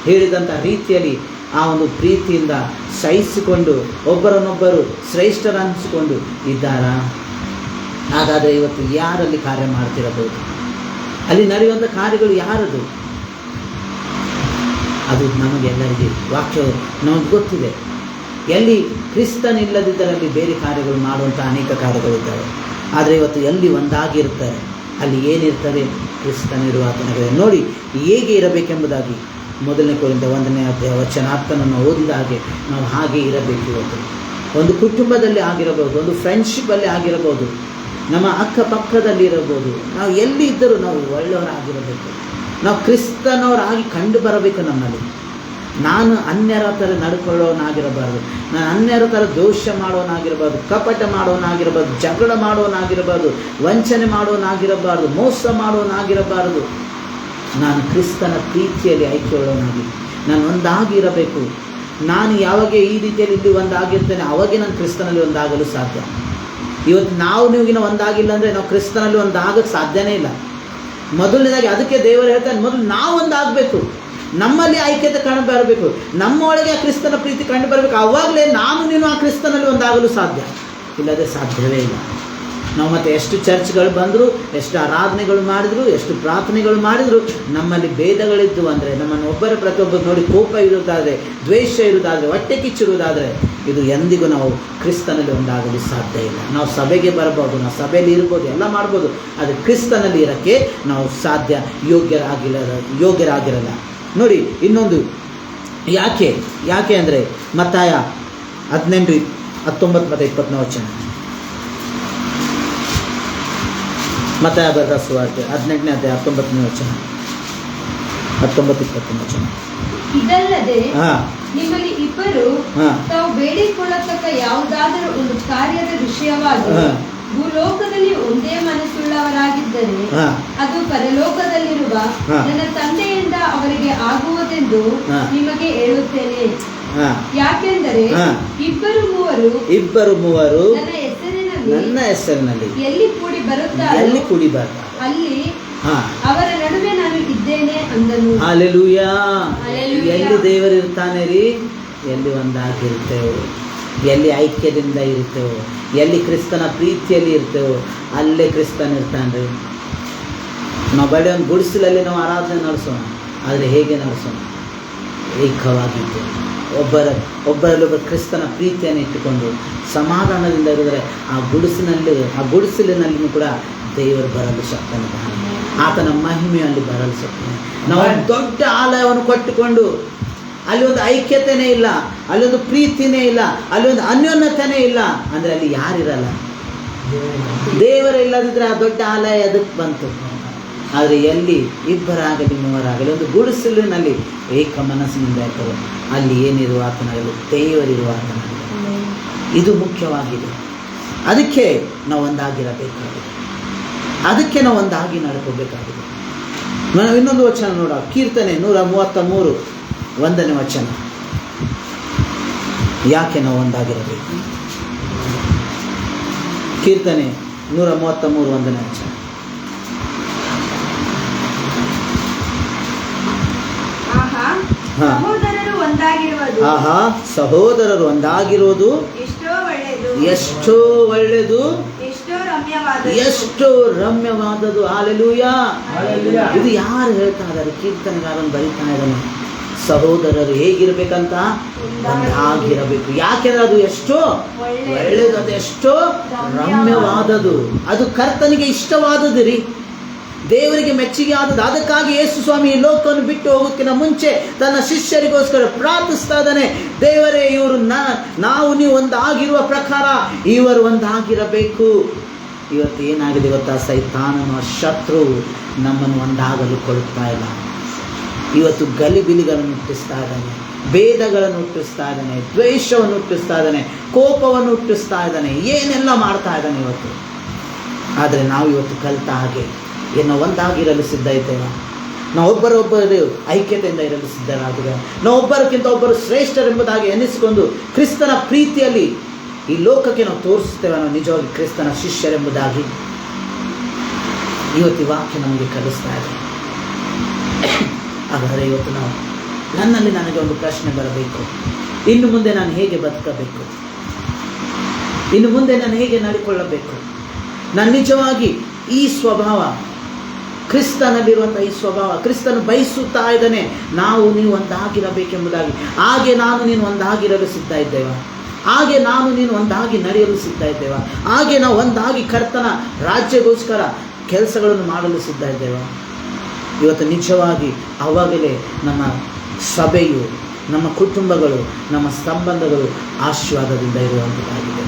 ಹೇಳಿದಂಥ ರೀತಿಯಲ್ಲಿ ಆ ಒಂದು ಪ್ರೀತಿಯಿಂದ ಸಹಿಸಿಕೊಂಡು ಒಬ್ಬರನ್ನೊಬ್ಬರು ಶ್ರೇಷ್ಠರನ್ನಿಸಿಕೊಂಡು ಇದ್ದಾರಾ? ಹಾಗಾದರೆ ಇವತ್ತು ಯಾರಲ್ಲಿ ಕಾರ್ಯ ಮಾಡ್ತಿರಬಹುದು? ಅಲ್ಲಿ ನಡೆಯುವಂಥ ಕಾರ್ಯಗಳು ಯಾರದು? ಅದು ನಮಗೆಲ್ಲರಿಗೆ ವಾಕ್ಯವು ನಮಗೆ ಗೊತ್ತಿದೆ. ಎಲ್ಲಿ ಕ್ರಿಸ್ತನಿಲ್ಲದಿದ್ದರಲ್ಲಿ ಬೇರೆ ಕಾರ್ಯಗಳು ಮಾಡುವಂಥ ಅನೇಕ ಕಾರ್ಯಗಳಿದ್ದಾವೆ. ಆದರೆ ಇವತ್ತು ಎಲ್ಲಿ ಒಂದಾಗಿರ್ತಾರೆ ಅಲ್ಲಿ ಏನಿರ್ತದೆ? ಕ್ರಿಸ್ತನಿರುವಾತನಗಳು ನೋಡಿ ಹೇಗೆ ಇರಬೇಕೆಂಬುದಾಗಿ 1 ಕೊರಿಂಥ 1ನೇ ಅಧ್ಯಾಯ ವಚನ 10 ಓದಿದ ಹಾಗೆ ನಾವು ಹಾಗೆ ಇರಬೇಕು. ಇವತ್ತು ಒಂದು ಕುಟುಂಬದಲ್ಲಿ ಆಗಿರಬಹುದು, ಒಂದು ಫ್ರೆಂಡ್ಶಿಪ್ಪಲ್ಲಿ ಆಗಿರಬಹುದು, ನಮ್ಮ ಅಕ್ಕಪಕ್ಕದಲ್ಲಿ ಇರಬಹುದು. ನಾವು ಎಲ್ಲಿ ಇದ್ದರೂ ನಾವು ಒಳ್ಳೆಯವರಾಗಿರಬೇಕು. ನಾವು ಕ್ರಿಸ್ತನವರಾಗಿ ಕಂಡು ಬರಬೇಕು. ನಮ್ಮಲ್ಲಿ ನಾನು ಅನ್ಯರ ಥರ ನಡ್ಕೊಳ್ಳೋನಾಗಿರಬಾರ್ದು, ನಾನು ಅನ್ಯರ ಥರ ದೋಷ ಮಾಡೋನಾಗಿರಬಾರ್ದು, ಕಪಟ ಮಾಡೋನಾಗಿರಬಾರ್ದು, ಜಗಳ ಮಾಡೋನಾಗಿರಬಾರ್ದು, ವಂಚನೆ ಮಾಡೋನಾಗಿರಬಾರ್ದು, ಮೋಸ ಮಾಡೋನಾಗಿರಬಾರ್ದು. ನಾನು ಕ್ರಿಸ್ತನ ಪ್ರೀತಿಯಲ್ಲಿ ಐಕ್ಯವುಳ್ಳವನಾಗಿ ನಾನು ಒಂದಾಗಿರಬೇಕು. ನಾನು ಯಾವಾಗ ಈ ರೀತಿಯಲ್ಲಿ ಇಲ್ಲಿ ಒಂದಾಗಿರ್ತೇನೆ ಅವಾಗೆ ನಾನು ಕ್ರಿಸ್ತನಲ್ಲಿ ಒಂದಾಗಲು ಸಾಧ್ಯ. ಇವತ್ತು ನಾವು ನೀವಿನ ಒಂದಾಗಿಲ್ಲ ಅಂದರೆ ನಾವು ಕ್ರಿಸ್ತನಲ್ಲಿ ಒಂದಾಗಕ್ಕೆ ಸಾಧ್ಯನೇ ಇಲ್ಲ. ಮೊದಲನೇದಾಗಿ ಅದಕ್ಕೆ ದೇವರು ಹೇಳ್ತಾನೆ, ಮೊದಲು ನಾವು ಒಂದಾಗಬೇಕು, ನಮ್ಮಲ್ಲಿ ಐಕ್ಯತೆ ಕಂಡು ಬರಬೇಕು, ನಮ್ಮೊಳಗೆ ಆ ಕ್ರಿಸ್ತನ ಪ್ರೀತಿ ಕಂಡು ಬರಬೇಕು. ಆವಾಗಲೇ ನಾನು ನೀನು ಆ ಕ್ರಿಸ್ತನಲ್ಲಿ ಒಂದಾಗಲು ಸಾಧ್ಯ, ಇಲ್ಲದೆ ಸಾಧ್ಯವೇ ಇಲ್ಲ. ನಾವು ಮತ್ತೆ ಎಷ್ಟು ಚರ್ಚ್ಗಳು ಬಂದರೂ, ಎಷ್ಟು ಆರಾಧನೆಗಳು ಮಾಡಿದ್ರು, ಎಷ್ಟು ಪ್ರಾರ್ಥನೆಗಳು ಮಾಡಿದ್ರು, ನಮ್ಮಲ್ಲಿ ಭೇದಗಳಿದ್ದು ಅಂದರೆ ನಮ್ಮನ್ನು ಒಬ್ಬರ ಪ್ರತಿಯೊಬ್ಬರು ನೋಡಿ ಕೋಪ ಇರುವುದಾದರೆ, ದ್ವೇಷ ಇರುವುದಾದರೆ, ಹೊಟ್ಟೆ ಕಿಚ್ಚಿರುವುದಾದರೆ ಇದು ಎಂದಿಗೂ ನಾವು ಕ್ರಿಸ್ತನಲ್ಲಿ ಒಂದಾಗಲು ಸಾಧ್ಯ ಇಲ್ಲ. ನಾವು ಸಭೆಗೆ ಬರ್ಬೋದು, ನಾವು ಸಭೆಯಲ್ಲಿ ಇರ್ಬೋದು, ಎಲ್ಲ ಮಾಡ್ಬೋದು, ಆದರೆ ಕ್ರಿಸ್ತನಲ್ಲಿ ಇರೋಕ್ಕೆ ನಾವು ಸಾಧ್ಯ ಯೋಗ್ಯರಾಗಿರಲ್ಲ. ನೋಡಿ ಇನ್ನೊಂದು ಯಾಕೆ ಅಂದರೆ ಮತ್ತಾಯ 18, 19 ಮತ್ತು 20ನೇ ವಚನ. ಮತ್ತಾಯ ಬರೆದ ಸುವಾರ್ತೆ 18ನೇ ಅಧ್ಯಾಯ 19ನೇ ವಚನ, 19-20ನೇ ವಚನ. ಇದಲ್ಲದೆ ನಿಮ್ಮಲ್ಲಿ ಇಬ್ಬರು ತಾವು ಬೇಡಿಕೊಳ್ಳತಕ್ಕ ಯಾವುದಾದರೂ ಒಂದು ಕಾರ್ಯದ ವಿಷಯವಾಗಿ ಭೂಲೋಕದಲ್ಲಿ ಒಂದೇ ಮನಸ್ಸುಳ್ಳವರಾಗಿದ್ದರೆ ಅದು ಪರಲೋಕದಲ್ಲಿರುವ ನನ್ನ ತಂದೆಯಿಂದ ಅವರಿಗೆ ಆಗುವುದೆಂದು ನಿಮಗೆ ಹೇಳುತ್ತೇನೆ. ಯಾಕೆಂದರೆ ಇಬ್ಬರು ಮೂವರು ನನ್ನ ಹೆಸರಿನಲ್ಲಿ ಎಲ್ಲಿ ಕೂಡಿ ಬರುತ್ತಾರೆ ಅಲ್ಲಿ ಅವರ ನಡುವೆ ನಾನು ಇದ್ದೇನೆ ಅಂದನು. ಹಲ್ಲೆಲೂಯಾ. ಎಲ್ಲಿ ದೇವರಿರ್ತಾನೆ ರೀ, ಎಲ್ಲಿ ಒಂದಾಗಿರ್ತೇವೋ, ಎಲ್ಲಿ ಐಕ್ಯದಿಂದ ಇರ್ತೇವೋ, ಎಲ್ಲಿ ಕ್ರಿಸ್ತನ ಪ್ರೀತಿಯಲ್ಲಿ ಇರ್ತೇವೋ ಅಲ್ಲೇ ಕ್ರಿಸ್ತನ ಇರ್ತಾನೆ ರೀ. ನಾವು ಬರೀ ಒಂದು ಗುಡಿಸಲಲ್ಲಿ ನಾವು ಆರಾಧನೆ ನಡೆಸೋಣ, ಆದರೆ ಹೇಗೆ ನಡೆಸೋಣ? ಏಕವಾಗಿದ್ದು ಒಬ್ಬರಲ್ಲೊಬ್ಬರು ಕ್ರಿಸ್ತನ ಪ್ರೀತಿಯನ್ನು ಇಟ್ಟುಕೊಂಡು ಸಮಾಧಾನದಿಂದ ಇರಿದರೆ ಆ ಗುಡಿಸಲಿನಲ್ಲಿಯೂ ಕೂಡ ದೇವರು ಬರಲು ಶಕ್ತನಿದ್ದಾನೆ, ಆತನ ಮಹಿಮೆಯಲ್ಲಿ ಬರಲು ಶಕ್ತನೆ. ನಾವು ದೊಡ್ಡ ಆಲಯವನ್ನು ಕಟ್ಟಿಕೊಂಡು ಅಲ್ಲಿ ಒಂದು ಐಕ್ಯತೆಯೇ ಇಲ್ಲ, ಅಲ್ಲಿ ಒಂದು ಪ್ರೀತಿನೇ ಇಲ್ಲ, ಅಲ್ಲಿ ಒಂದು ಅನ್ಯೋನ್ಯತೆಯೇ ಇಲ್ಲ ಅಂದರೆ ಅಲ್ಲಿ ಯಾರಿರಲ್ಲ. ದೇವರೇ ಇಲ್ಲದಿದ್ದರೆ ಆ ದೊಡ್ಡ ಆಲಯ ಅದಕ್ಕೆ ಬಂತು. ಆದರೆ ಎಲ್ಲಿ ಇಬ್ಬರಾಗಲಿ ಮೂವರಾಗಲಿ ಒಂದು ಗುಡಿಸಲಿನಲ್ಲಿ ಏಕ ಮನಸ್ಸಿನಿಂದ ಇರ್ತದೆ, ಅಲ್ಲಿ ಏನಿರುವ ಆತನಾಗಲಿ ದೇವರಿರುವ ಆತನಾಗಲಿ. ಇದು ಮುಖ್ಯವಾಗಿದೆ. ಅದಕ್ಕೆ ನಾವು ಒಂದಾಗಿರಬೇಕಾಗಿದೆ, ಅದಕ್ಕೆ ನಾವು ಒಂದಾಗಿ ನಡ್ಕೋಬೇಕಾಗಿದೆ. ನಾವು ಇನ್ನೊಂದು ವಚನ ನೋಡ, ಕೀರ್ತನೆ 133 1ನೇ ವಚನ. ಯಾಕೆ ನಾವು ಒಂದಾಗಿರಬೇಕು? ಕೀರ್ತನೆ 133 1ನೇ ವಚನ. ಸಹೋದರರು ಒಂದಾಗಿರುವುದು ಎಷ್ಟೋ ಒಳ್ಳೆಯದು, ಎಷ್ಟೋ ರಮ್ಯವಾದದ್ದು. ಹಲ್ಲೆಲೂಯಾ. ಇದು ಯಾರು ಹೇಳ್ತಾ ಇದ್ದಾರೆ? ಕೀರ್ತನೆಗಾರನು ಬರೀತಾ ಇದ್ದಾನೆ. ಸಹೋದರರು ಹೇಗಿರ್ಬೇಕಂತ? ಒಂದಾಗಿರಬೇಕು. ಯಾಕೆಂದ್ರೆ ಅದು ಎಷ್ಟೋ ಒಳ್ಳೆಯದು, ಅದು ಎಷ್ಟೋ ರಮ್ಯವಾದದ್ದು, ಅದು ಕರ್ತನಿಗೆ ಇಷ್ಟವಾದದ್ದು ರೀ, ದೇವರಿಗೆ ಮೆಚ್ಚುಗೆ ಆದದ್ದು. ಅದಕ್ಕಾಗಿ ಯೇಸು ಸ್ವಾಮಿ ಈ ಲೋಕವನ್ನು ಬಿಟ್ಟು ಹೋಗೋಕ್ಕಿಂತ ಮುಂಚೆ ತನ್ನ ಶಿಷ್ಯರಿಗೋಸ್ಕರ ಪ್ರಾರ್ಥಿಸ್ತಾ ಇದ್ದಾನೆ, ದೇವರೇ ಇವರು ನಾವು ನೀವು ಒಂದಾಗಿರುವ ಪ್ರಕಾರ ಇವರು ಒಂದಾಗಿರಬೇಕು. ಇವತ್ತು ಏನಾಗಿದೆ ಗೊತ್ತಾ? ಸೈತಾನನ ಶತ್ರು ನಮ್ಮನ್ನು ಒಂದಾಗಲು ಕೊಡುತ್ತಾ ಇಲ್ಲ. ಇವತ್ತು ಗಲಿಬಿಲಿಗಳನ್ನು ಹುಟ್ಟಿಸ್ತಾ ಇದ್ದಾನೆ. ಭೇದಗಳನ್ನು ಹುಟ್ಟಿಸ್ತಾ ಇದ್ದಾನೆ, ದ್ವೇಷವನ್ನು ಹುಟ್ಟಿಸ್ತಾ ಇದ್ದಾನೆ, ಕೋಪವನ್ನು ಹುಟ್ಟಿಸ್ತಾ ಇದ್ದಾನೆ, ಏನೆಲ್ಲ ಮಾಡ್ತಾ ಇದ್ದಾನೆ ಇವತ್ತು. ಆದರೆ ನಾವು ಇವತ್ತು ಕಲಿತ ಹಾಗೆ ಏನೋ ಒಂದಾಗಿರಲು ಸಿದ್ಧ ಇದ್ದೇವೆ. ನಾವು ಒಬ್ಬರೊಬ್ಬರು ಐಕ್ಯತೆಯಿಂದ ಇರಲು ಸಿದ್ಧರಾಗಿದ್ದೇವೆ. ನಾವು ಒಬ್ಬರಕ್ಕಿಂತ ಒಬ್ಬರು ಶ್ರೇಷ್ಠರೆಂಬುದಾಗಿ ಎನಿಸಿಕೊಂಡು ಕ್ರಿಸ್ತನ ಪ್ರೀತಿಯಲ್ಲಿ ಈ ಲೋಕಕ್ಕೆ ನಾವು ತೋರಿಸ್ತೇವೆ ನಾವು ನಿಜವಾಗಿ ಕ್ರಿಸ್ತನ ಶಿಷ್ಯರೆಂಬುದಾಗಿ. ಇವತ್ತು ಈ ವಾಕ್ಯ ನಮಗೆ ಕಲಿಸ್ತಾ ಇದೆ. ಹಾಗಾದರೆ ಇವತ್ತು ನಾವು ನನ್ನಲ್ಲಿ ನನಗೆ ಒಂದು ಪ್ರಶ್ನೆ ಬರಬೇಕು, ಇನ್ನು ಮುಂದೆ ನಾನು ಹೇಗೆ ಬದುಕಬೇಕು, ಇನ್ನು ಮುಂದೆ ನಾನು ಹೇಗೆ ನಡ್ಕೊಳ್ಳಬೇಕು. ನಾನು ನಿಜವಾಗಿ ಈ ಸ್ವಭಾವ, ಕ್ರಿಸ್ತನಲ್ಲಿರುವಂಥ ಈ ಸ್ವಭಾವ, ಕ್ರಿಸ್ತನು ಬಯಸುತ್ತಾ ಇದ್ದಾನೆ ನಾವು ನೀವು ಒಂದಾಗಿರಬೇಕೆಂಬುದಾಗಿ. ಹಾಗೆ ನಾನು ನೀನು ಒಂದಾಗಿರಲು ಸಿದ್ಧ ಇದ್ದೇವೆ, ಹಾಗೆ ನಾನು ನೀನು ಒಂದಾಗಿ ನಡೆಯಲು ಸಿದ್ಧ ಇದ್ದೇವೆ, ಹಾಗೆ ನಾವು ಒಂದಾಗಿ ಕರ್ತನ ರಾಜ್ಯಗೋಸ್ಕರ ಕೆಲಸಗಳನ್ನು ಮಾಡಲು ಸಿದ್ಧ ಇದ್ದೇವೆ. ಇವತ್ತು ನಿಜವಾಗಿ ಆವಾಗಲೇ ನಮ್ಮ ಸಭೆಯು, ನಮ್ಮ ಕುಟುಂಬಗಳು, ನಮ್ಮ ಸಂಬಂಧಗಳು ಆಶೀರ್ವಾದದಿಂದ ಇರುವಂಥದ್ದಾಗಿದೆ.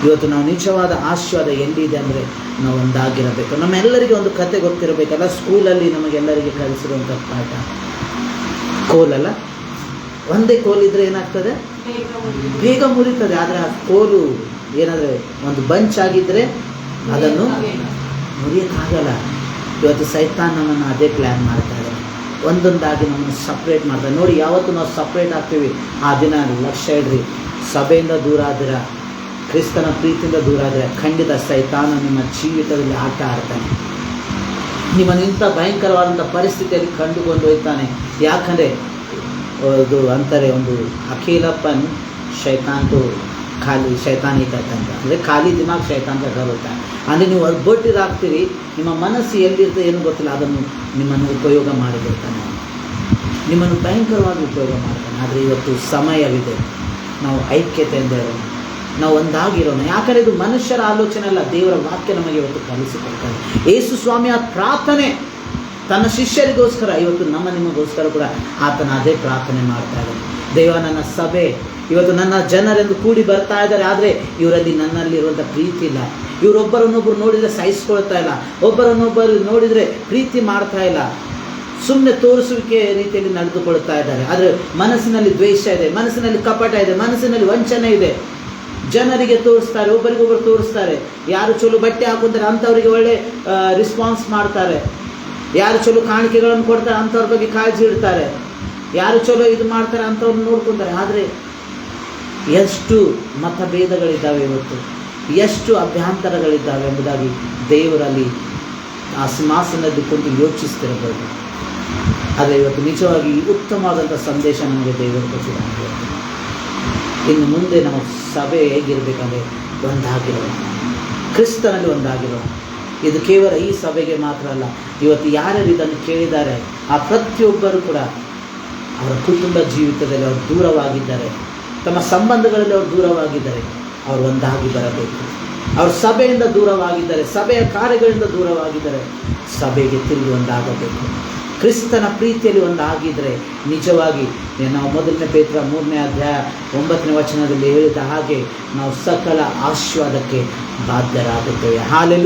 ಇವತ್ತು ನಾವು ನಿಜವಾದ ಆಶೀರ್ವಾದ ಎಲ್ಲಿದೆ ಅಂದರೆ ನಾವು ಒಂದಾಗಿರಬೇಕು. ನಮ್ಮೆಲ್ಲರಿಗೆ ಒಂದು ಕತೆ ಗೊತ್ತಿರಬೇಕಲ್ಲ, ಸ್ಕೂಲಲ್ಲಿ ನಮಗೆಲ್ಲರಿಗೆ ಕಲಿಸಿರುವಂಥ ಪಾಠ ಕೋಲಲ್ಲ. ಒಂದೇ ಕೋಲಿದ್ರೆ ಏನಾಗ್ತದೆ, ಬೇಗ ಮುರಿತದೆ. ಆದರೆ ಆ ಕೋಲು ಏನಾದರೆ ಒಂದು ಬಂಚ್ ಆಗಿದ್ದರೆ ಅದನ್ನು ಮುರಿಯೋಕ್ಕಾಗಲ್ಲ. ಇವತ್ತು ಸೈತಾನ್ ನಮ್ಮನ್ನು ಅದೇ ಪ್ಲ್ಯಾನ್ ಮಾಡ್ತಾ ಇದ್ದಾನೆ, ಒಂದೊಂದಾಗಿ ನಮ್ಮನ್ನು ಸಪ್ರೇಟ್ ಮಾಡ್ತಾರೆ. ನೋಡಿ, ಯಾವತ್ತು ನಾವು ಸಪ್ರೇಟ್ ಆಗ್ತೀವಿ ಆ ದಿನ ಲಕ್ಷ್ಯ ಇಡ್ರಿ, ಸಭೆಯಿಂದ ದೂರ ಆದಿರ, ಕ್ರಿಸ್ತನ ಪ್ರೀತಿಯಿಂದ ದೂರ ಆದರೆ ಖಂಡಿತ ಸೈತಾನ ನಿಮ್ಮ ಜೀವಿತದಲ್ಲಿ ಆಟ ಆಡ್ತಾನೆ. ನಿಮ್ಮನ್ನು ಇಂಥ ಭಯಂಕರವಾದಂಥ ಪರಿಸ್ಥಿತಿಯಲ್ಲಿ ಕಂಡುಕೊಂಡು ಹೋಗ್ತಾನೆ. ಯಾಕಂದರೆ ಅದು ಅಂತಾರೆ, ಒಂದು ಅಖಿಲಪ್ಪನ್ ಶೈತಾನ್ಕು ಖಾಲಿ ಶೈತಾನಿ ಅಂತ, ಅಂದರೆ ಖಾಲಿ ದಿಮಾಗ್ ಶೈತಾನ್ का घर होता है. ಅಂದರೆ ನೀವು ಒಬ್ಬೊಟ್ಟಿರಾಗ್ತೀರಿ, ನಿಮ್ಮ ಮನಸ್ಸು ಎಲ್ಲಿರ್ತದೆ ಏನು ಗೊತ್ತಿಲ್ಲ, ಅದನ್ನು ನಿಮ್ಮನ್ನು ಉಪಯೋಗ ಮಾಡಿಬಿಡ್ತಾನೆ, ನಿಮ್ಮನ್ನು ಭಯಂಕರವಾಗಿ ಉಪಯೋಗ ಮಾಡ್ತಾನೆ. ಆದರೆ ಇವತ್ತು ಸಮಯವಿದೆ, ನಾವು ಐಕ್ಯತೆಯಿಂದ ಇರೋಣ, ನಾವು ಒಂದಾಗಿರೋಣ. ಯಾಕಂದರೆ ಇದು ಮನುಷ್ಯರ ಆಲೋಚನೆ ಅಲ್ಲ, ದೇವರ ವಾಕ್ಯ ನಮಗೆ ಇವತ್ತು ಕಲಿಸಿಕೊಡ್ತಾರೆ. ಯೇಸು ಸ್ವಾಮಿಯ ಪ್ರಾರ್ಥನೆ ತನ್ನ ಶಿಷ್ಯರಿಗೋಸ್ಕರ, ಇವತ್ತು ನಿಮಗೋಸ್ಕರ ಕೂಡ ಆತನ ಅದೇ ಪ್ರಾರ್ಥನೆ ಮಾಡ್ತಾ ಇದ್ದಾನೆ. ದೇವ, ನನ್ನ ಸಭೆ ಇವತ್ತು ನನ್ನ ಜನರೆಂದು ಕೂಡಿ ಬರ್ತಾ ಇದ್ದಾರೆ, ಆದರೆ ಇವರಲ್ಲಿ ನನ್ನಲ್ಲಿರುವಂಥ ಪ್ರೀತಿ ಇಲ್ಲ. ಇವರೊಬ್ಬರನ್ನೊಬ್ಬರು ನೋಡಿದರೆ ಸಹಿಸ್ಕೊಳ್ತಾ ಇಲ್ಲ, ಒಬ್ಬರನ್ನೊಬ್ಬರು ನೋಡಿದರೆ ಪ್ರೀತಿ ಮಾಡ್ತಾ ಇಲ್ಲ, ಸುಮ್ಮನೆ ತೋರಿಸುವಿಕೆ ರೀತಿಯಲ್ಲಿ ನಡೆದುಕೊಳ್ತಾ ಇದ್ದಾರೆ. ಆದರೆ ಮನಸ್ಸಿನಲ್ಲಿ ದ್ವೇಷ ಇದೆ, ಮನಸ್ಸಿನಲ್ಲಿ ಕಪಟ ಇದೆ, ಮನಸ್ಸಿನಲ್ಲಿ ವಂಚನೆ ಇದೆ. ಜನರಿಗೆ ತೋರಿಸ್ತಾರೆ, ಒಬ್ಬರಿಗೊಬ್ಬರು ತೋರಿಸ್ತಾರೆ. ಯಾರು ಚಲೋ ಬಟ್ಟೆ ಹಾಕೊಂತಾರೆ ಅಂಥವ್ರಿಗೆ ಒಳ್ಳೆ ರಿಸ್ಪಾನ್ಸ್ ಮಾಡ್ತಾರೆ, ಯಾರು ಚಲೋ ಕಾಣಿಕೆಗಳನ್ನು ಕೊಡ್ತಾರೆ ಅಂಥವ್ರ ಬಗ್ಗೆ ಕಾಳಜಿ ಇಡ್ತಾರೆ, ಯಾರು ಚಲೋ ಇದು ಮಾಡ್ತಾರೆ ಅಂಥವ್ರನ್ನ ನೋಡ್ಕೊತಾರೆ. ಆದರೆ ಎಷ್ಟು ಮತಭೇದಗಳಿದ್ದಾವೆ ಇವತ್ತು, ಎಷ್ಟು ಅಭ್ಯಂತರಗಳಿದ್ದಾವೆ ಎಂಬುದಾಗಿ ದೇವರಲ್ಲಿ ಆ ಸಿಂಹಾಸನದಲ್ಲಿ ಕುಂತು ಯೋಚಿಸ್ತಿರಬಹುದು. ಆದರೆ ಇವತ್ತು ನಿಜವಾಗಿ ಉತ್ತಮವಾದಂಥ ಸಂದೇಶ ನಮಗೆ ದೇವರು ಕೊಟ್ಟಿದ್ದಾರೆ. ಇನ್ನು ಮುಂದೆ ನಮ್ಮ ಸಭೆ ಹೇಗಿರಬೇಕಂದ್ರೆ ಒಂದಾಗಿರೋಣ, ಕ್ರಿಸ್ತನಲ್ಲಿ ಒಂದಾಗಿರೋಣ. ಇದು ಕೇವಲ ಈ ಸಭೆಗೆ ಮಾತ್ರ ಅಲ್ಲ, ಇವತ್ತು ಯಾರ್ಯಾರು ಇದನ್ನು ಕೇಳಿದ್ದಾರೆ ಆ ಪ್ರತಿಯೊಬ್ಬರು ಕೂಡ ಅವರ ಕುಟುಂಬ ಜೀವಿತದಲ್ಲಿ ಅವರು ದೂರವಾಗಿದ್ದಾರೆ, ತಮ್ಮ ಸಂಬಂಧಗಳಲ್ಲಿ ಅವರು ದೂರವಾಗಿದ್ದಾರೆ, ಅವರು ಒಂದಾಗಿ ಬರಬೇಕು. ಅವರು ಸಭೆಯಿಂದ ದೂರವಾಗಿದ್ದಾರೆ, ಸಭೆಯ ಕಾರ್ಯಗಳಿಂದ ದೂರವಾಗಿದ್ದಾರೆ, ಸಭೆಗೆ ತಿರುಗಿ ಒಂದಾಗಬೇಕು. ಕ್ರಿಸ್ತನ ಪ್ರೀತಿಯಲ್ಲಿ ಒಂದಾಗಿದ್ದರೆ ನಿಜವಾಗಿ ನಾವು ಮೊದಲನೇ ಪೇತ್ರ 3ನೇ ಅಧ್ಯಾಯ 9ನೇ ವಚನದಲ್ಲಿ ಹೇಳಿದ ಹಾಗೆ ನಾವು ಸಕಲ ಆಶೀರ್ವಾದಕ್ಕೆ ಬಾಧ್ಯರಾಗುತ್ತೇವೆ. ಹಾಲೆಲೂಯಾ.